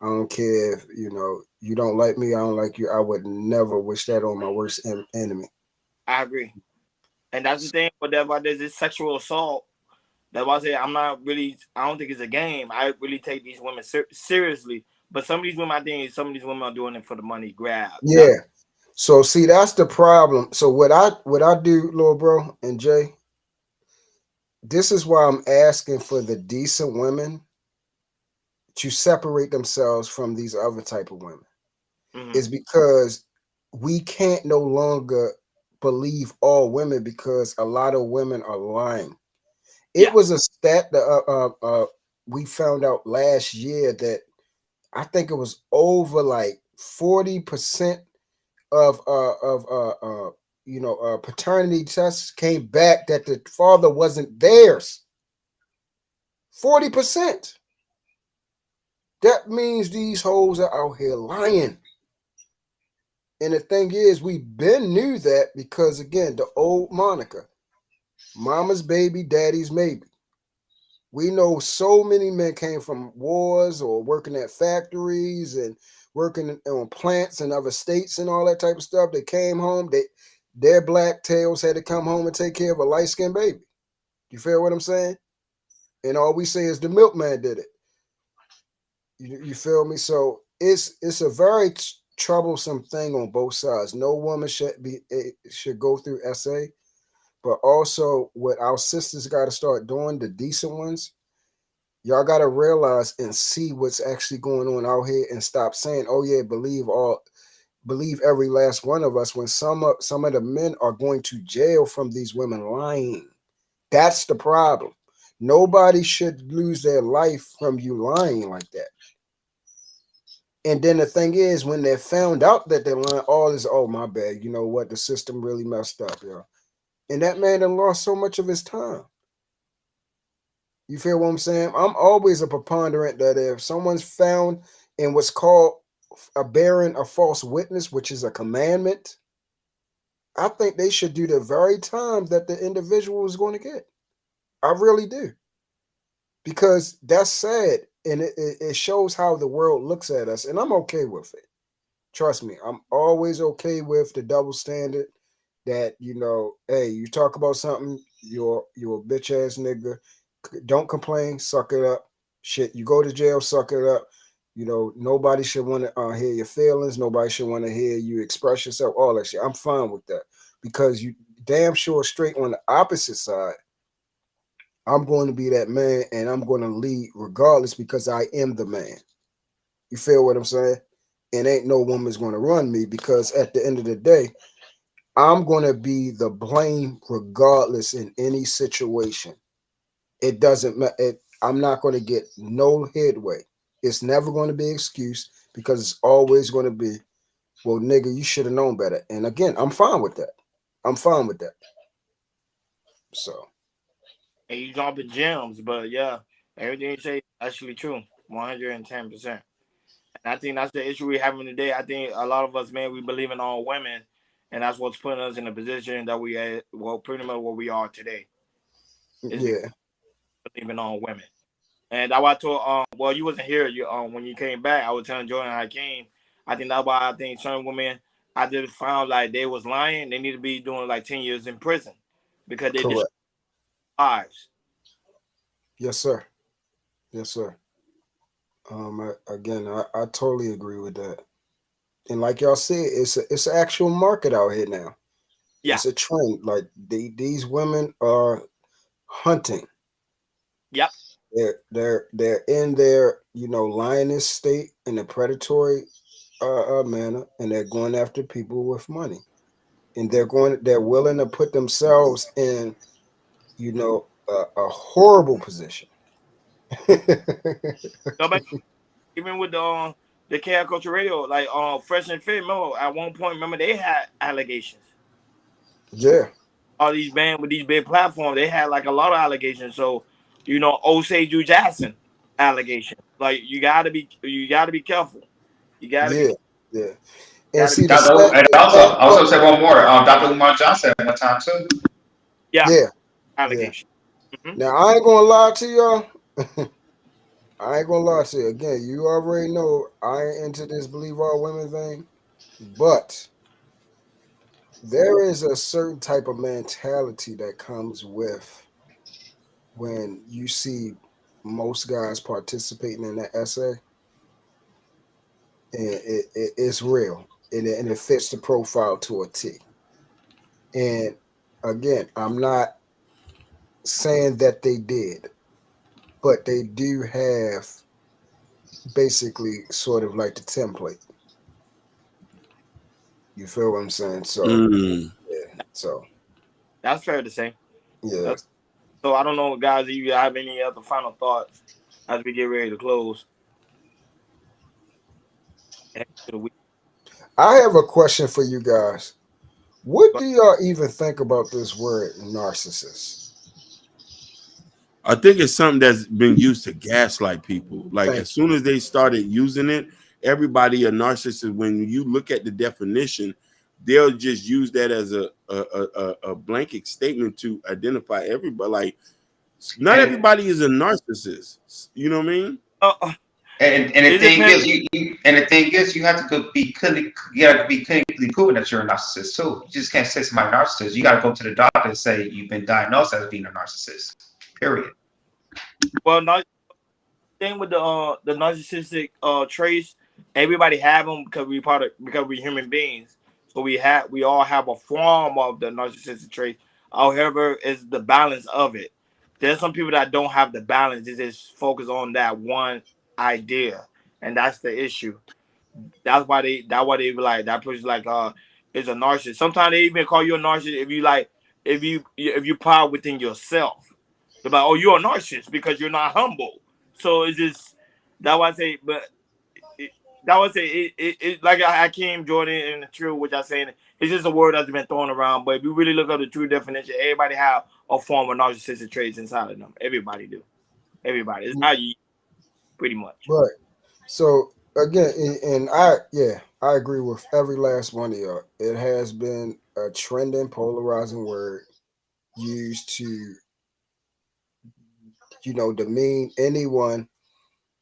I don't care if you don't like me. I don't like you. I would never wish that on my worst enemy. I agree, and that's the thing. But there's this sexual assault. That's why I say I don't think it's a game. I really take these women seriously. But some of these women, I think some of these women are doing it for the money grab. Yeah. So see, that's the problem. So what I do, little bro and Jay, this is why I'm asking for the decent women to separate themselves from these other type of women. Mm-hmm. Is because we can't no longer believe all women, because a lot of women are lying. It was a stat that we found out last year that I think it was over like 40% of paternity tests came back that the father wasn't theirs. 40%. That means these hoes are out here lying. And the thing is, we been knew that because, again, the old Monica, mama's baby, daddy's maybe. We know so many men came from wars or working at factories and working on plants in other states and all that type of stuff. They came home, their black tails had to come home and take care of a light-skinned baby. You feel what I'm saying? And all we say is the milkman did it. You feel me? So it's a very troublesome thing on both sides. No woman should go through SA, But also, what our sisters got to start doing, the decent ones, y'all got to realize and see what's actually going on out here, and stop saying, "Oh yeah, believe every last one of us." When some of the men are going to jail from these women lying, that's the problem. Nobody should lose their life from you lying like that. And then the thing is, when they're found out that they're lying, all is, oh my bad. You know what? The system really messed up, yo. And that man done lost so much of his time. You feel what I'm saying? I'm always a preponderant that if someone's found in what's called bearing a false witness, which is a commandment, I think they should do the very time that the individual is going to get. I really do. Because that's sad. And it shows how the world looks at us. And I'm okay with it. Trust me, I'm always okay with the double standard that, you know, hey, you talk about something, you're a bitch ass nigga. Don't complain, suck it up. Shit, you go to jail, suck it up. You know, nobody should want to hear your feelings. Nobody should want to hear you express yourself, all that shit. I'm fine with that. Because you damn sure straight on the opposite side, I'm going to be that man and I'm going to lead regardless because I am the man. You feel what I'm saying? And ain't no woman's going to run me because at the end of the day, I'm going to be the blame regardless in any situation. It doesn't matter. I'm not going to get no headway. It's never going to be an excuse because it's always going to be, well, nigga, you should have known better. And again, I'm fine with that. I'm fine with that. So. And you dropping gems, but yeah, everything you say is actually true, 110%. And I think that's the issue we're having today. I think a lot of us, man, we believe in all women, and that's what's putting us in a position that we are, well, pretty much where we are today. Yeah. Believing on women. And that's why I told, well, you wasn't here. You when you came back, I was telling Jordan I came. I think that's why I think certain women, I just found like they was lying. They need to be doing like 10 years in prison because they just lives. Yes, sir. Yes, sir. I totally agree with that. And like y'all said, it's an actual market out here now. Yeah. It's a trend. Like these women are hunting. Yep. They're in their, you know, lioness state in a predatory manner, and they're going after people with money. And they're willing to put themselves in, you know, a horrible position. Even with the Chaos Culture Radio, like Fresh and Fit, remember at one point, remember they had allegations. Yeah. All these bands with these big platforms, they had like a lot of allegations. So, you know, Osei Drew Jackson allegation. Like you gotta be careful. You gotta be. Yeah. And see, and also say one more. Dr. Umar Johnson at one time too. Yeah. Allegation. Yeah. Mm-hmm. Now I ain't gonna lie to y'all. I ain't gonna lie to you. Again, you already know I ain't into this believe all women thing, but there is a certain type of mentality that comes with when you see most guys participating in that essay, and it's real, and it fits the profile to a T. And again, I'm not saying that they did, but they do have basically sort of like the template. You feel what I'm saying? So, yeah. So that's fair to say. Yeah. So I don't know, guys, if you have any other final thoughts as we get ready to close. I have a question for you guys. What do y'all even think about this word narcissist? I think it's something that's been used to gaslight people. Like as soon as they started using it, everybody a narcissist. When you look at the definition, they'll just use that as a blanket statement to identify everybody. Like not everybody is a narcissist. You know what I mean? And the thing is, you have to be clinically proven that you're a narcissist too. You just can't say somebody narcissist. You got to go to the doctor and say you've been diagnosed as being a narcissist. Period. Well, thing with the narcissistic traits, everybody have them because we're human beings. So we all have a form of the narcissistic trait. However, it's the balance of it. There's some people that don't have the balance. They just focus on that one idea, and that's the issue. That's why they be like that person like is a narcissist. Sometimes they even call you a narcissist if you like if you proud within yourself. They're like, oh, you're a narcissist because you're not humble. So it's just that why I say, but it, that was it like Hakeem Jordan and the true, which I saying it's just a word that's been thrown around. But if you really look up the true definition, everybody have a form of narcissistic traits inside of them. Everybody do. Everybody. It's how you pretty much. Right. So again, and I agree with every last one of y'all. It has been a trending, polarizing word used to, demean anyone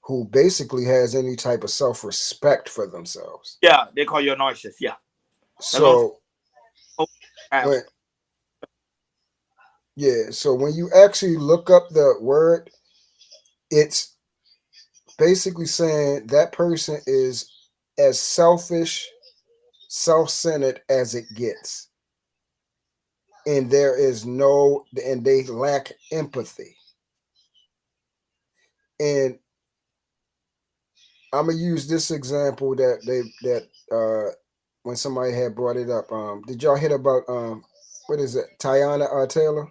who basically has any type of self-respect for themselves. Yeah, they call you a narcissist. Yeah. So when, so when you actually look up the word, it's basically saying that person is as selfish, self-centered as it gets. And they lack empathy. And I'm gonna use this example that when somebody had brought it up. Did y'all hear about what is it, Tiana Taylor?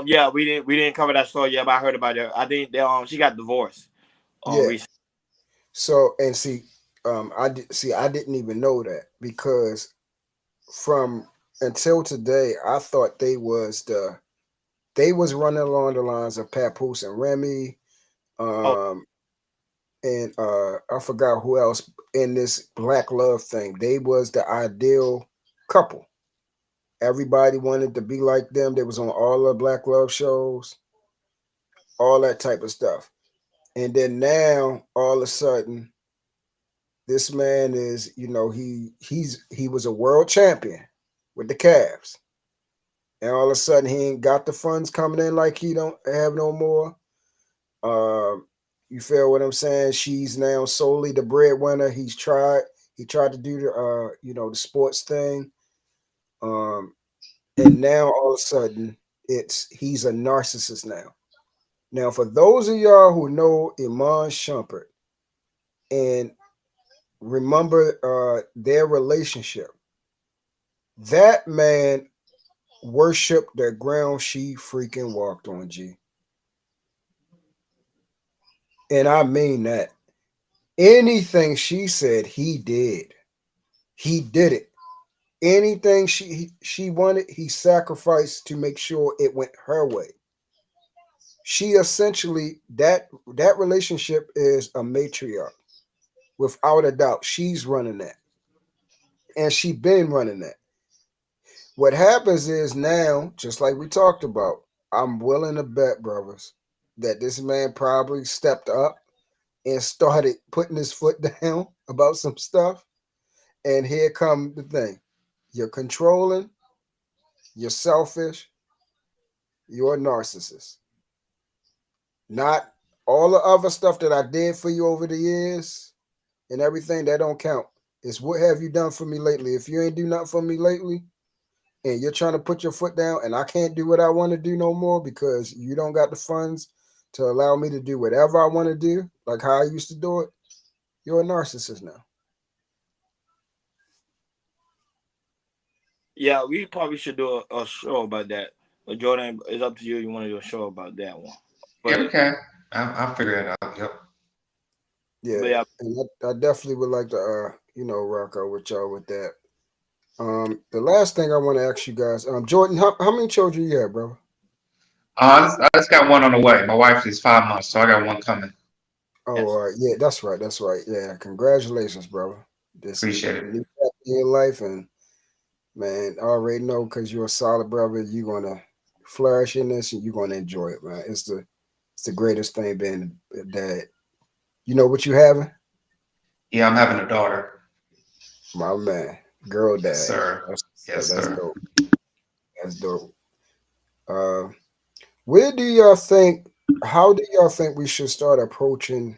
Yeah, we didn't cover that story yet, but I heard about it. I think she got divorced. Recently. So and I didn't even know that, because from until today I thought they was running along the lines of Papoose and Remy, and I forgot who else in this black love thing. They was the ideal couple. Everybody wanted to be like them. They was on all the black love shows, all that type of stuff. And then now all of a sudden, this man is, he was a world champion with the Cavs. And all of a sudden he ain't got the funds coming in like he don't have no more. You feel what I'm saying? She's now solely the breadwinner. He tried to do the sports thing. And now all of a sudden he's a narcissist now. Now, for those of y'all who know Iman Shumpert and remember their relationship, that man worshiped the ground she freaking walked on, G. And I mean that. Anything she said, he did. He did it. Anything she wanted, he sacrificed to make sure it went her way. She essentially, that relationship is a matriarch. Without a doubt, she's running that. And she been running that. What happens is now, just like we talked about, I'm willing to bet, brothers, that this man probably stepped up and started putting his foot down about some stuff. And here come the thing. You're controlling, you're selfish, you're a narcissist. Not all the other stuff that I did for you over the years and everything, that don't count. It's what have you done for me lately? If you ain't do nothing for me lately and you're trying to put your foot down and I can't do what I want to do no more because you don't got the funds to allow me to do whatever I want to do, like how I used to do it, you're a narcissist now. Yeah, we probably should do a show about that. But Jordan, it's up to you. You want to do a show about that one? But, yeah, okay. I'll figure it out. Yep. Yeah, and I definitely would like to, rock out with y'all with that. The last thing I want to ask you guys, Jordan, how many children you have, brother? I just got one on the way. My wife is 5 months, so I got one coming. Oh, yes. All right. Yeah, that's right. That's right. Yeah, congratulations, brother. Appreciate it. In your life, and man, I already know because you're a solid brother. You're gonna flourish in this, and you're gonna enjoy it, man. It's the greatest thing being a dad. You know what you having? Yeah, I'm having a daughter. My man, girl dad. Yes, sir. That's dope. That's dope. Where do y'all think? How do y'all think we should start approaching?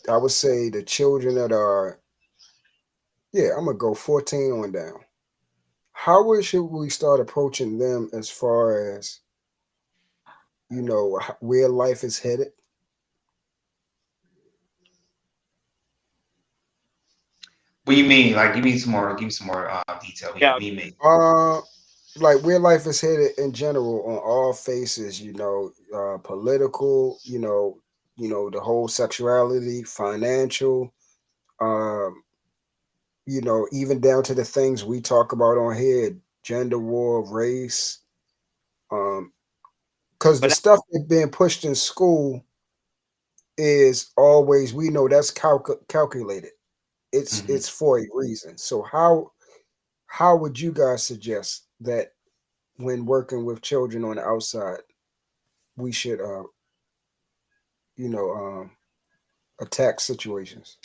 I would say the children that are, I'm gonna go 14 on down. should we start approaching them as far as, you know, where life is headed? What do you mean? Like, give me some more detail. Yeah. What do you mean? Like where life is headed in general on all faces, you know, political, you know, the whole sexuality, financial, you know, even down to the things we talk about on here, gender war, race, because the stuff that's being pushed in school is always, we know that's calculated. It's for a reason. So how would you guys suggest that when working with children on the outside, we should attack situations?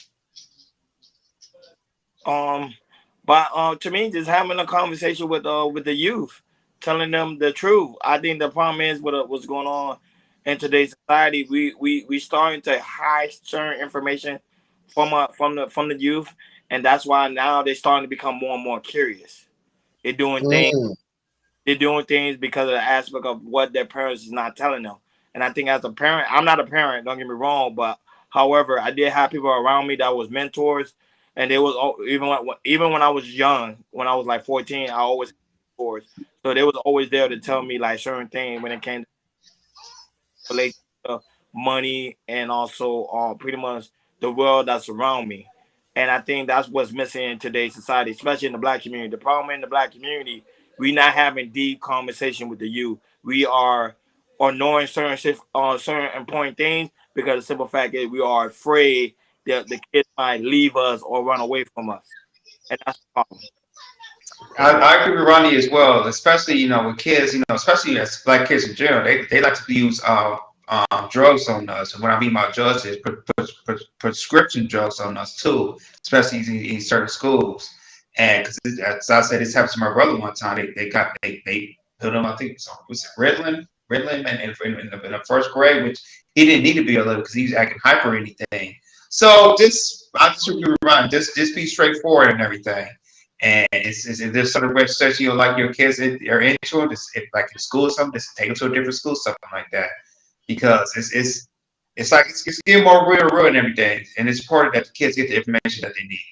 But to me, just having a conversation with the youth, telling them the truth. I think the problem is what's going on in today's society. We starting to hide certain information from the youth, and that's why now they're starting to become more and more curious. They're doing things. They're doing things because of the aspect of what their parents is not telling them. And I think as a parent, I'm not a parent, don't get me wrong, but however, I did have people around me that was mentors, and they was even when I was young, when I was like 14, I always had mentors. So they was always there to tell me like certain things when it came to relate to money and also pretty much the world that's around me. And I think that's what's missing in today's society, especially in the Black community. The problem in the Black community, we're not having deep conversation with the youth. We are knowing certain important things because the simple fact is we are afraid that the kids might leave us or run away from us. And that's the problem. I agree with Ronnie as well, especially, you know, with kids, you know, especially as Black kids in general, they like to use drugs on us. And what I mean by drugs is prescription drugs on us too, especially in certain schools. And because as I said, this happened to my brother one time. They put him, I think it was Ritalin in the first grade, which he didn't need to be a little because he was acting hyper or anything. So I just agree with Ron, just be straightforward and everything. And if there's sort of research you like your kids are into it, if like in school or something, just take them to a different school, something like that. Because it's like it's getting more real and everything. And it's important that the kids get the information that they need.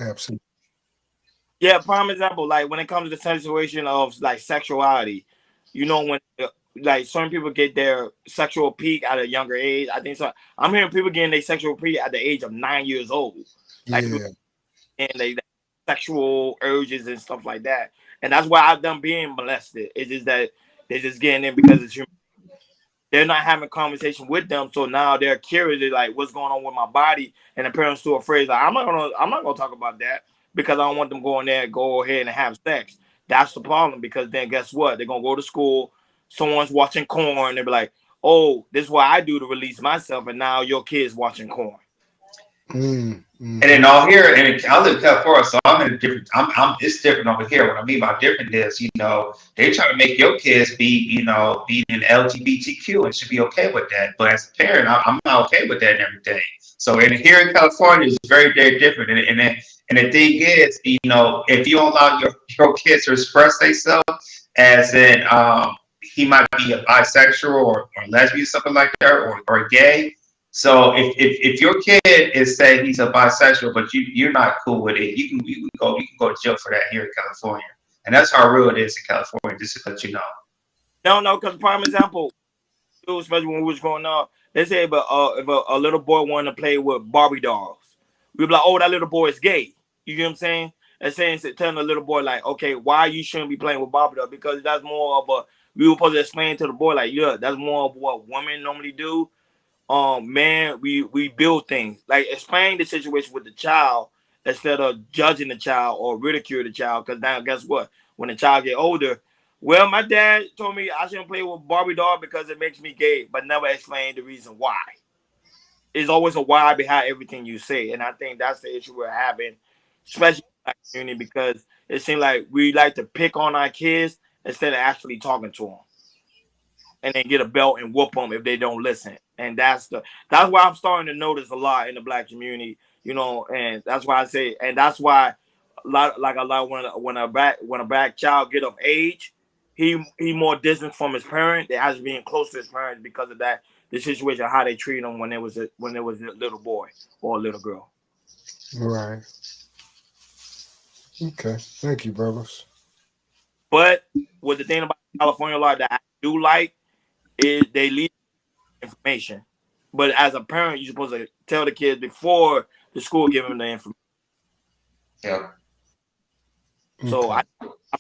Absolutely. Yeah, prime example, like when it comes to the situation of like sexuality, you know, when like certain people get their sexual peak at a younger age. I think so. I'm hearing people getting their sexual peak at the age of 9 years old. Like, and they sexual urges and stuff like that. And that's why I've done being molested. It's just that they're just getting in because it's human. They're not having conversation with them, so now they're curious. They're like, "What's going on with my body?" And the parents too afraid. Like, I'm not gonna talk about that because I don't want them going there, go ahead and have sex. That's the problem because then guess what? They're gonna go to school. Someone's watching corn. They'll be like, "Oh, this is what I do to release myself," and now your kid's watching corn. And then all here, and I live in California, so I'm in a different. It's different over here. What I mean by different is, you know, they try to make your kids be, you know, be in LGBTQ and should be okay with that. But as a parent, I'm not okay with that and everything. So here in California, it's very, very different. And the thing is, you know, if you allow your kids to express themselves, as in he might be a bisexual or lesbian, something like that, or gay. So if your kid is saying he's a bisexual, but you're not cool with it, you can go to jail for that here in California, and that's how real it is in California. Just to let you know. No, because prime example, especially when we was growing up, they say if a little boy wanted to play with Barbie dolls, we'd be like, "Oh, that little boy is gay." You get what I'm saying? And telling the little boy like, "Okay, why you shouldn't be playing with Barbie dolls?" Because that's more of a we were supposed to explain to the boy like, "Yeah, that's more of what women normally do." Man, we build things like explain the situation with the child instead of judging the child or ridicule the child. Because now, guess what? When the child get older, well, my dad told me I shouldn't play with Barbie doll because it makes me gay, but never explained the reason why. There's always a why behind everything you say, and I think that's the issue we're having, especially in the community, because it seems like we like to pick on our kids instead of actually talking to them. And then get a belt and whoop them if they don't listen. And that's why I'm starting to notice a lot in the Black community, you know, and that's why I say, and that's why when a black child get of age, he more distant from his parent. They has being close to his parents because of that, the situation, how they treat him when it was a little boy or a little girl. Right. Okay. Thank you, brothers. But what the thing about California law that I do like is they leave information. But as a parent, you're supposed to tell the kids before the school give them the information. Yeah. So I'm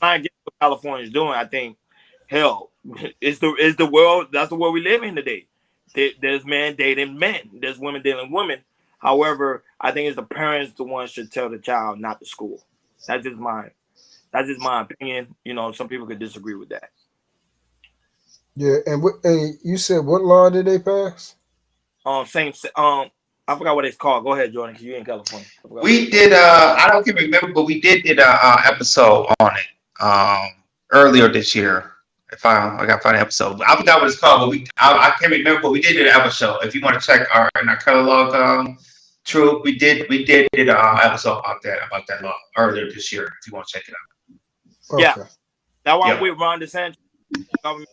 not against what California is doing. I think, hell, it's the world. That's the world we live in today. There's men dating men. There's women dating women. However, I think it's the parents the ones should tell the child, not the school. That's just my opinion. You know, some people could disagree with that. Yeah, and you said what law did they pass? I forgot what it's called. Go ahead, Jordan, because you're in California. We did. I don't can remember, but we did a episode on it earlier this year. If I got to find an episode, I forgot what it's called, but I can't remember. But we did an episode. If you want to check our catalog, true, we did an episode about that law earlier this year. If you want to check it out. Okay. Yeah, that's why we Ron DeSantis. Government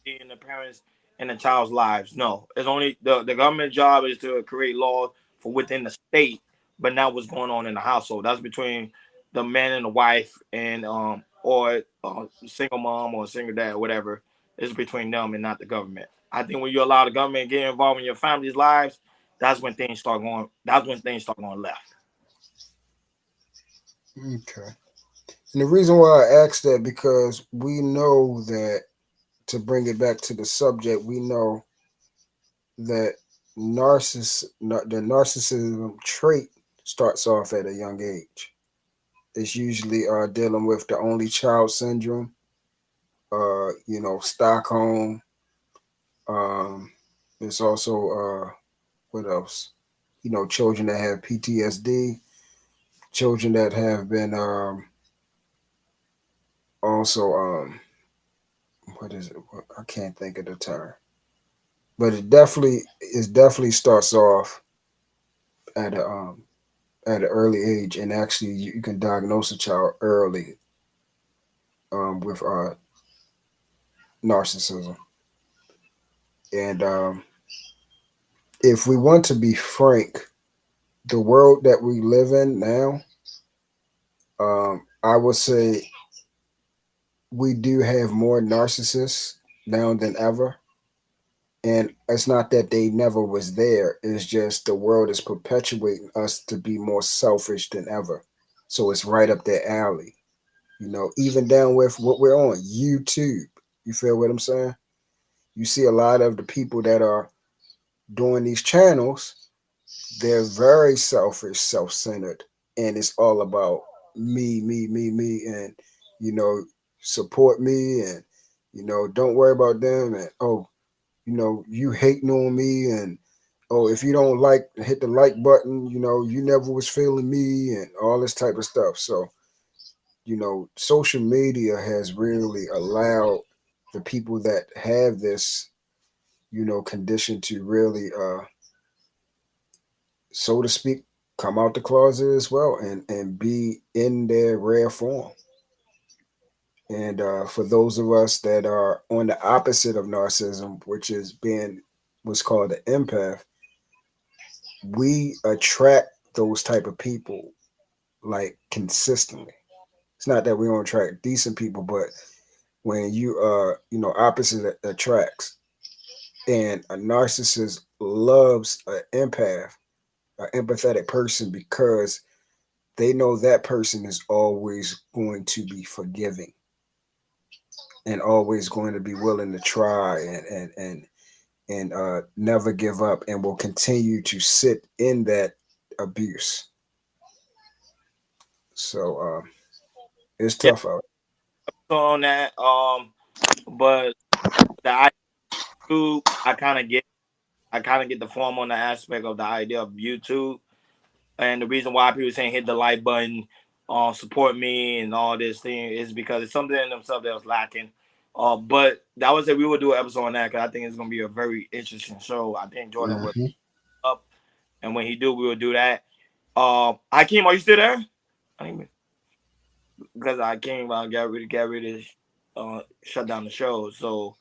in the parents and the child's lives. No, it's only the government job is to create laws for within the state, but not what's going on in the household. That's between the man and the wife, and or single mom or single dad, whatever. It's between them and not the government. I think when you allow the government to get involved in your family's lives, that's when things start going. That's when things start going left. Okay. And the reason why I asked that, because we know that, to bring it back to the subject, we know that the narcissism trait starts off at a young age. It's usually dealing with the only child syndrome, Stockholm. There's also what else? Children that have PTSD, children that have been what is it? I can't think of the term, but it definitely starts off at an early age, and actually you can diagnose a child early with narcissism. And if we want to be frank, the world that we live in now, I would say we do have more narcissists now than ever. And it's not that they never was there. It's just the world is perpetuating us to be more selfish than ever. So it's right up their alley. Even down with what we're on, YouTube. You feel what I'm saying? You see a lot of the people that are doing these channels, they're very selfish, self-centered. And it's all about me, and, support me, and, don't worry about them. And, you hating on me, and if you don't hit the like button, you never was feeling me, and all this type of stuff. So, social media has really allowed the people that have this, condition to really, so to speak, come out the closet as well, and be in their rare form. And for those of us that are on the opposite of narcissism, which is being what's called an empath, we attract those type of people consistently. It's not that we don't attract decent people, but when you are, opposite attracts. And a narcissist loves an empath, an empathetic person, because they know that person is always going to be forgiving and always going to be willing to try and never give up, and will continue to sit in that abuse. So it's tough out. On that, but the YouTube, I kind of get the form on the aspect of the idea of YouTube, and the reason why people saying hit the like button, support me, and all this thing is because it's something in themselves that was lacking. But that was it. We will do an episode on that because I think it's gonna be a very interesting show. I think Jordan will up, and when he do, we will do that. Hakeem, are you still there? I didn't even, because I came out, got rid of, shut down the show. So,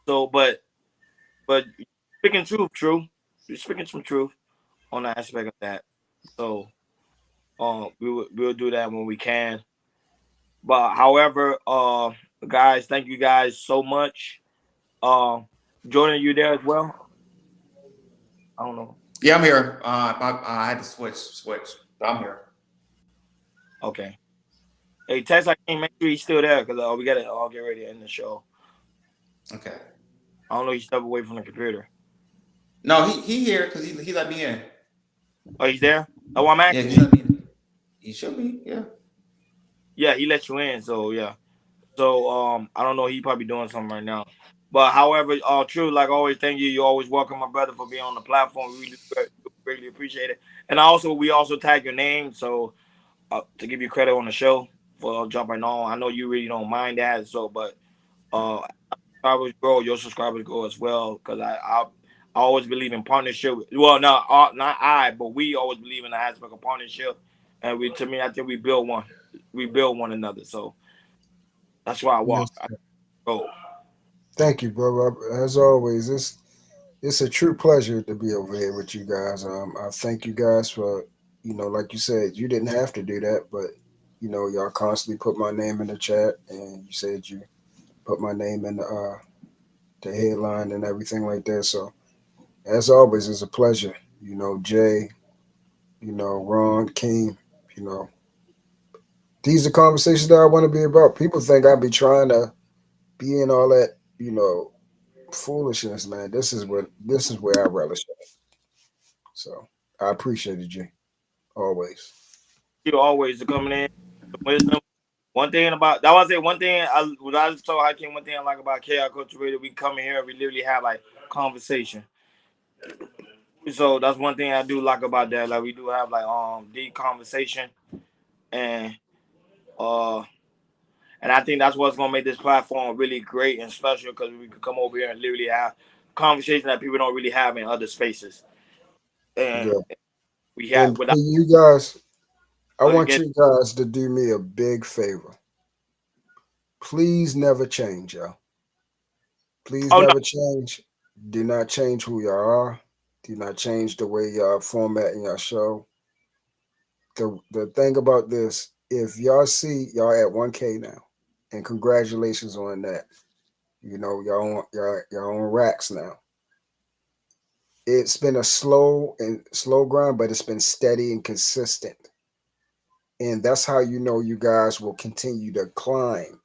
but speaking truth, you're speaking some truth on the aspect of that. So, we'll do that when we can. But however, guys, thank you guys so much. Jordan, you there as well? I don't know. Yeah, I'm here. I had to switch. But I'm here. Okay. Hey, Tex, I can't make sure he's still there because we gotta all get ready to end the show. Okay. I don't know. He stepped away from the computer. No, he here because he let me in. Oh, he's there. Oh, I'm asking. Yeah, he let me in. He should be. Yeah. Yeah, he let you in. So yeah. So I don't know. He probably doing something right now. But however, true. Like always, thank you. You always welcome my brother for being on the platform. We really greatly appreciate it. And we also tag your name so to give you credit on the show for jumping on. I know you really don't mind that. So, but subscribers grow, your subscribers grow as well. Because I always believe in partnership. Well, no, not I, but we always believe in the aspect of partnership. And I think we build one. We build one another. So that's why I walk. Yes, thank you, brother. As always, it's a true pleasure to be over here with you guys. I thank you guys for, like you said, you didn't have to do that, but y'all constantly put my name in the chat, and you said you put my name in the headline and everything like that. So as always, it's a pleasure. Jay, Ron, King, these are conversations that I want to be about. People think I be trying to be in all that, foolishness, man. This is where I relish it. So I appreciate it, Jay. Always. You always coming in. Wisdom. One thing about that was it. One thing I just told Hakeem. One thing I like about Chaos Culture Radio, we come in here and we literally have like conversation. So that's one thing I do like about that. Like we do have like deep conversation, and I think that's what's gonna make this platform really great and special because we can come over here and literally have conversation that people don't really have in other spaces. And we have and you guys. I want you guys to do me a big favor. Please never change, y'all. Please never change. Do not change who y'all are. Do not change the way y'all formatting your show. The thing about this, if y'all see y'all at 1K now, and congratulations on that. Y'all on racks now. It's been a slow grind, but it's been steady and consistent. And that's how you guys will continue to climb,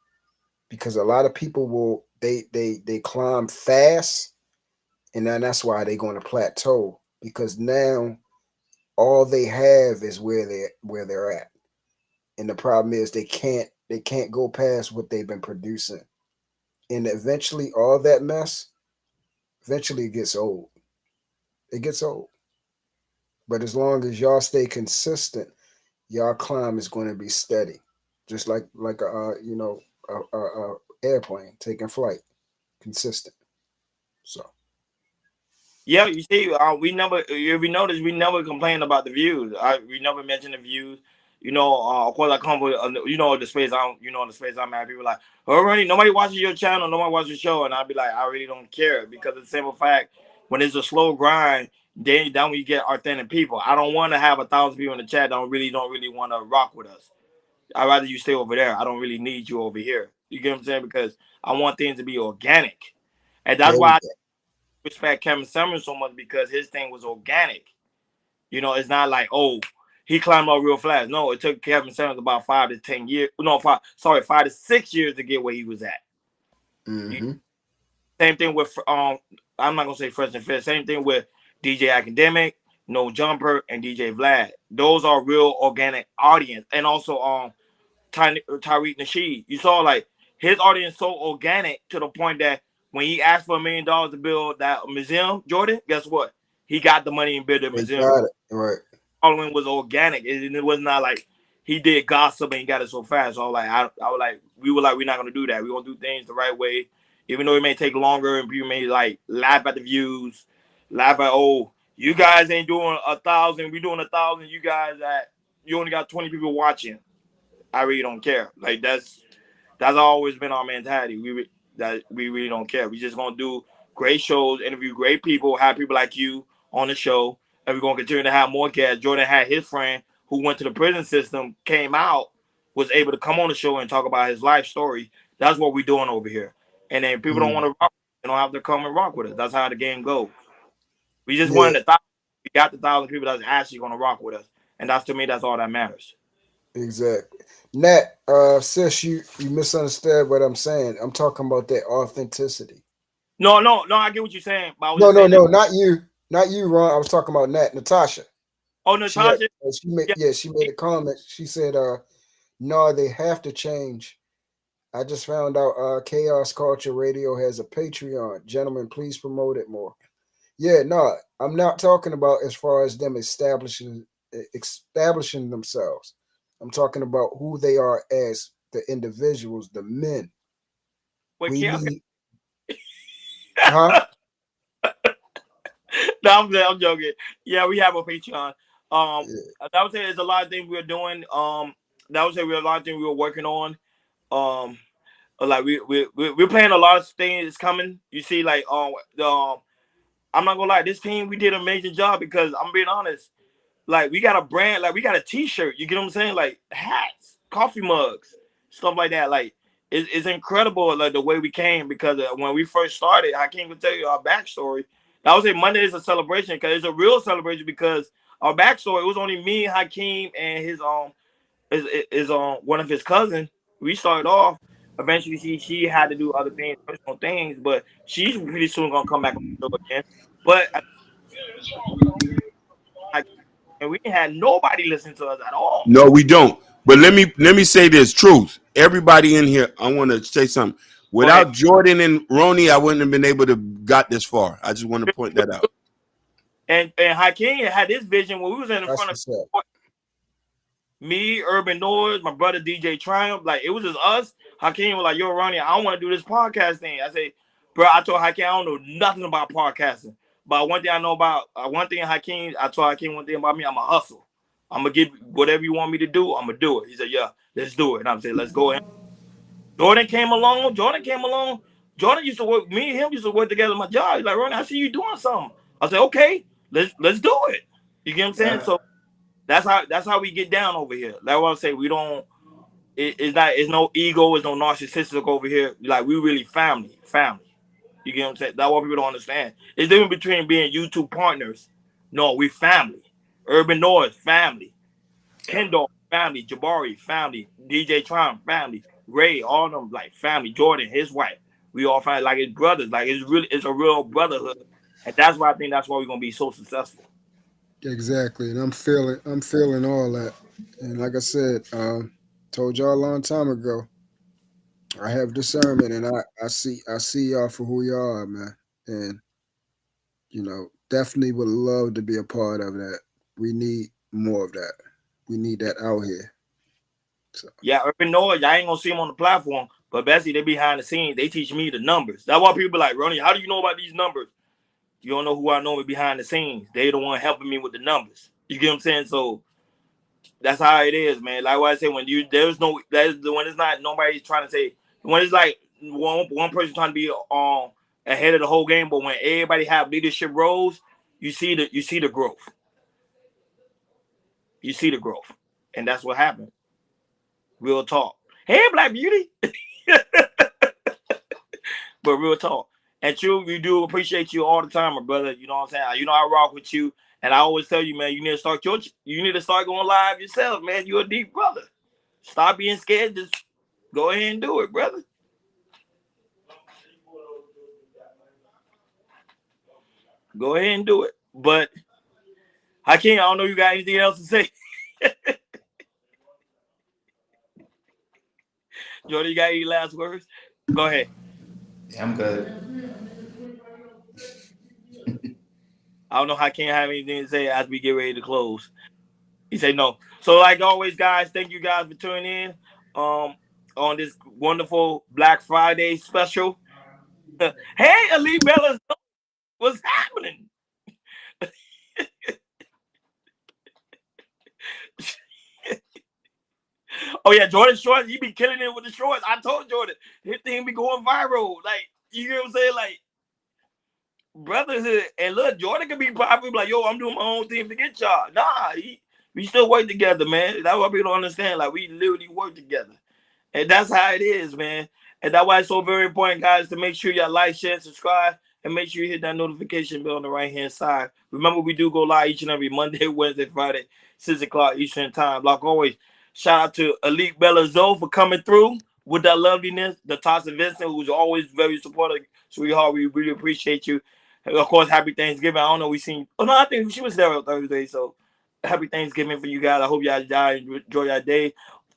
because a lot of people will they climb fast, and then that's why they're going to plateau, because now all they have is where they're at, and the problem is they can't go past what they've been producing, and eventually all that mess it gets old. It gets old, but as long as y'all stay consistent, y'all climb is going to be steady, just like a airplane taking flight, consistent. So, yeah, you see, we never. If you notice, we never complain about the views. We never mention the views. Of course, I come with the space. The space I'm at. People like, oh, Ronnie, nobody watches your channel, nobody watches your show, and I'd be like, I really don't care, because of the simple fact, when it's a slow grind, then we get authentic people. I don't want to have 1,000 people in the chat. Don't really want to rock with us. I'd rather you stay over there. I don't really need you over here. You get what I'm saying? Because I want things to be organic, and that's why I respect Kevin Summers so much, because his thing was organic. It's not like, oh, he climbed up real fast. No, it took Kevin Summers about 5 to 10 years. No, 5 to 6 years to get where he was at. Mm-hmm. Same thing with I'm not gonna say Fresh and Fit. Same thing with DJ Academic, No Jumper, and DJ Vlad. Those are real organic audience, and also Tariq Nasheed. You saw like his audience so organic to the point that when he asked for $1 million to build that museum, Jordan, guess what? He got the money and built the museum. Got it. Right. Following was organic. It was not like he did gossip and he got it so fast. So we were like, we're not gonna do that. We're gonna do things the right way, even though it may take longer and people may like laugh at the views, laugh at, oh, You guys ain't doing 1,000. We doing 1,000. You guys you only got 20 people watching. I really don't care. Like that's always been our mentality. We really don't care. We just gonna do great shows, interview great people, have people like you on the show, and we're gonna continue to have more guests. Jordan had his friend who went to the prison system, came out, was able to come on the show and talk about his life story. That's what we're doing over here. And then people don't want to rock, they don't have to come and rock with us. That's how the game goes. We just wanted 1,000. We got the 1,000 people that's actually gonna rock with us, and that's to me, that's all that matters. Exactly. Nat, sis, you misunderstood what I'm saying. I'm talking about that authenticity. No, I get what you're saying. But No, not you, Ron. I was talking about Natasha. Oh, Natasha. She made a comment. She said, "No, they have to change." I just found out Chaos Culture Radio has a Patreon. Gentlemen, please promote it more. Yeah, no, I'm not talking about as far as them establishing themselves. I'm talking about who they are as the individuals, the men. Wait, huh? No, I'm joking. Yeah, we have a Patreon. I would say there's a lot of things we're doing. That would say a lot of things we're working on. Like we're playing a lot of things coming. You see, like I'm not gonna lie, this team we did an amazing job because I'm being honest. Like we got a brand, like we got a T-shirt. You get what I'm saying? Like hats, coffee mugs, stuff like that. Like it's incredible, like the way we came because when we first started, I can't even tell you our backstory. I would say Monday is a celebration because it's a real celebration because our backstory, it was only me, Hakeem, and his one of his cousins. We started off. Eventually, she had to do other things, personal things, but she's pretty soon gonna come back on the show again. But and we had nobody listen to us at all. No, we don't. But let me say this truth. Everybody in here, I want to say something. Without Jordan and Ronnie, I wouldn't have been able to got this far. I just want to point that out. And Hakeem had this vision when we was in front of me, Urban Noise, my brother DJ Triumph. Like it was just us. Hakeem was like, "Yo, Ronnie, I want to do this podcast thing." I say, "Bro, I told Hakeem I don't know nothing about podcasting, but one thing I know about Hakeem, I told Hakeem one thing about me. I'm a hustle. I'm gonna give whatever you want me to do. I'm gonna do it." He said, "Yeah, let's do it." And I'm saying, "Let's go ahead." Jordan came along. Jordan used to work. Me and him used to work together at my job. He's like, "Ronnie, I see you doing something." I said, "Okay, let's do it." You get what I'm saying? Yeah. So that's how we get down over here. Like what I say, we don't. It's no ego. It's no narcissistic over here. Like we really family. You get what I'm saying? That's what people don't understand. It's different between being YouTube partners. No, we family. Urban Noise, family. Kendall, family. Jabari, family. DJ Triumph, family. Ray, all of them, like family. Jordan, his wife. We all family, like his brothers. Like it's a real brotherhood. And that's why I think that's why we're gonna be so successful. Exactly. And I'm feeling all that. And like I said, told y'all a long time ago, I have discernment and I see y'all for who y'all are, man. And definitely would love to be a part of that. We need more of that. We need that out here. So. Yeah, Urban Noise, I ain't gonna see them on the platform, but basically they behind the scenes. They teach me the numbers. That's why people be like, Ronnie, how do you know about these numbers? You don't know who I know behind the scenes. They the one helping me with the numbers. You get what I'm saying? So that's how it is, man. Like what I say, when it's not nobody trying to say, when it's like one person trying to be ahead of the whole game, but when everybody have leadership roles, you see the growth. You see the growth, and that's what happened. Real talk. Hey, Black Beauty. But real talk. And true, we do appreciate you all the time, my brother. You know what I'm saying? You know I rock with you. And I always tell you, man, you need to start going live yourself, man. You're a deep brother. Stop being scared. Just go ahead and do it, brother. Go ahead and do it. But Hakeem, I don't know if you got anything else to say. Jordan, you got any last words? Go ahead. Yeah, I'm good. I don't know how I can't have anything to say as we get ready to close. He said no. So like always, guys, thank you guys for tuning in on this wonderful Black Friday special. Hey, Ali Bella, what's happening? Oh yeah, Jordan shorts. He be killing it with the shorts. I told Jordan his thing be going viral. Like you know what I'm saying? Like brothers and look, Jordan can be popular. Like yo, I'm doing my own thing to get y'all. Nah, we still work together, man. That's what people don't understand. Like we literally work together, and that's how it is, man. And that's why it's so very important, guys, to make sure y'all like, share, subscribe, and make sure you hit that notification bell on the right-hand side. Remember, we do go live each and every Monday, Wednesday, Friday, 6 o'clock Eastern time. Like always, shout out to Elite Bella Zoe for coming through with that loveliness. The Tasha Vincent, who's always very supportive, sweetheart. We really appreciate you. And of course, happy Thanksgiving. I don't know, we seen. Oh no, I think she was there on Thursday. So happy Thanksgiving for you guys. I hope y'all enjoy your day.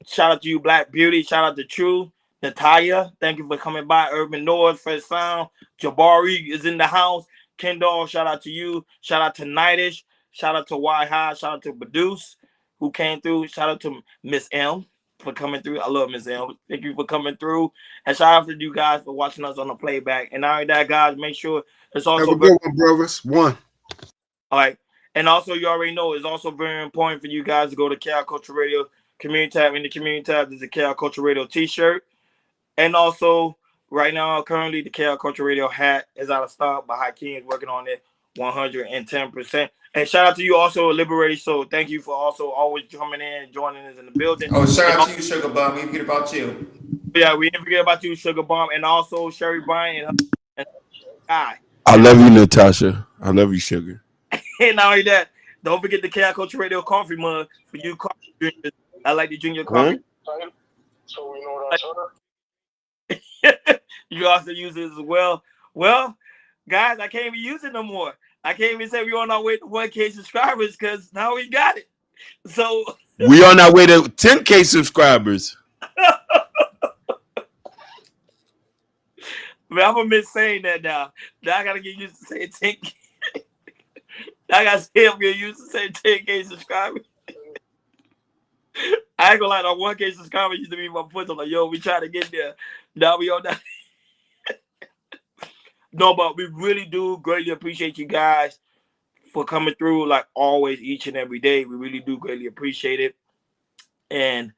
Shout out to you, Black Beauty. Shout out to True. Natalia, thank you for coming by. Urban North, Fresh Sound. Jabari is in the house. Kendall, shout out to you. Shout out to Nightish. Shout out to Y High. Shout out to Badus, who came through. Shout out to Miss M for coming through. I love Miss M. Thank you for coming through. And shout out to you guys for watching us on the playback. And all right, that guys, make sure it's also have a good one, brothers. One. All right. And also, you already know it's also very important for you guys to go to KL Culture Radio Community Tab. In the Community Tab, there's a KL Culture Radio t-shirt. And also, right now, currently, the KL Culture Radio hat is out of stock, but Hakeem is working on it 110%. And shout out to you also, Liberated Soul. Thank you for also always coming in and joining us in the building. Oh, shout out to you, Sugar Bum. We didn't forget about you. Yeah, we didn't forget about you, Sugar Bomb. And also, Sherry Bryan and Guy. I love you, Natasha. I love you, Sugar. And not only that, don't forget the KL Culture Radio coffee mug for you coffee drinkers. I like to drink your coffee. So we know that's her. You also use it as well. Well, guys, I can't even use it no more. I can't even say we're on our way to 1K subscribers because now we got it. So we on our way to 10K subscribers. Man, I'm gonna miss saying that now. Now I gotta get used to saying 10K. I gotta say I'm getting used to saying 10K subscribers. I ain't gonna lie, that 1K subscribers used to be my foot. I'm like, yo, we trying to get there. Now we on that. No, but we really do greatly appreciate you guys for coming through like always, each and every day. We really do greatly appreciate it. And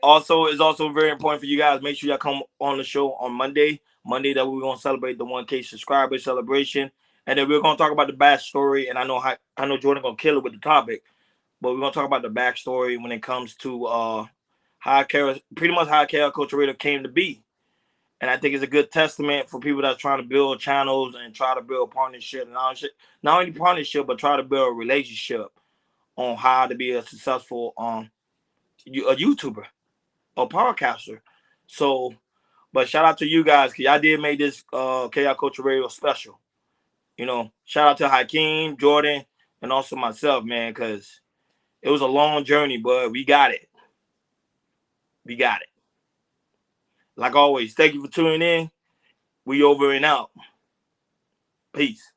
also, it's also very important for you guys. Make sure y'all come on the show on Monday. Monday that we're gonna celebrate the 1K subscriber celebration. And then we're gonna talk about the backstory. And I know Jordan gonna kill it with the topic. But we're gonna talk about the backstory when it comes to how KL Culture Radio came to be. And I think it's a good testament for people that's trying to build channels and try to build partnership. And not only partnership, but try to build a relationship on how to be a successful a YouTuber or podcaster. So, but shout out to you guys because y'all did make this KL Culture Radio special. You know, shout out to Hakeem, Jordan, and also myself, man, because it was a long journey, but we got it. We got it. Like always, thank you for tuning in. We over and out. Peace.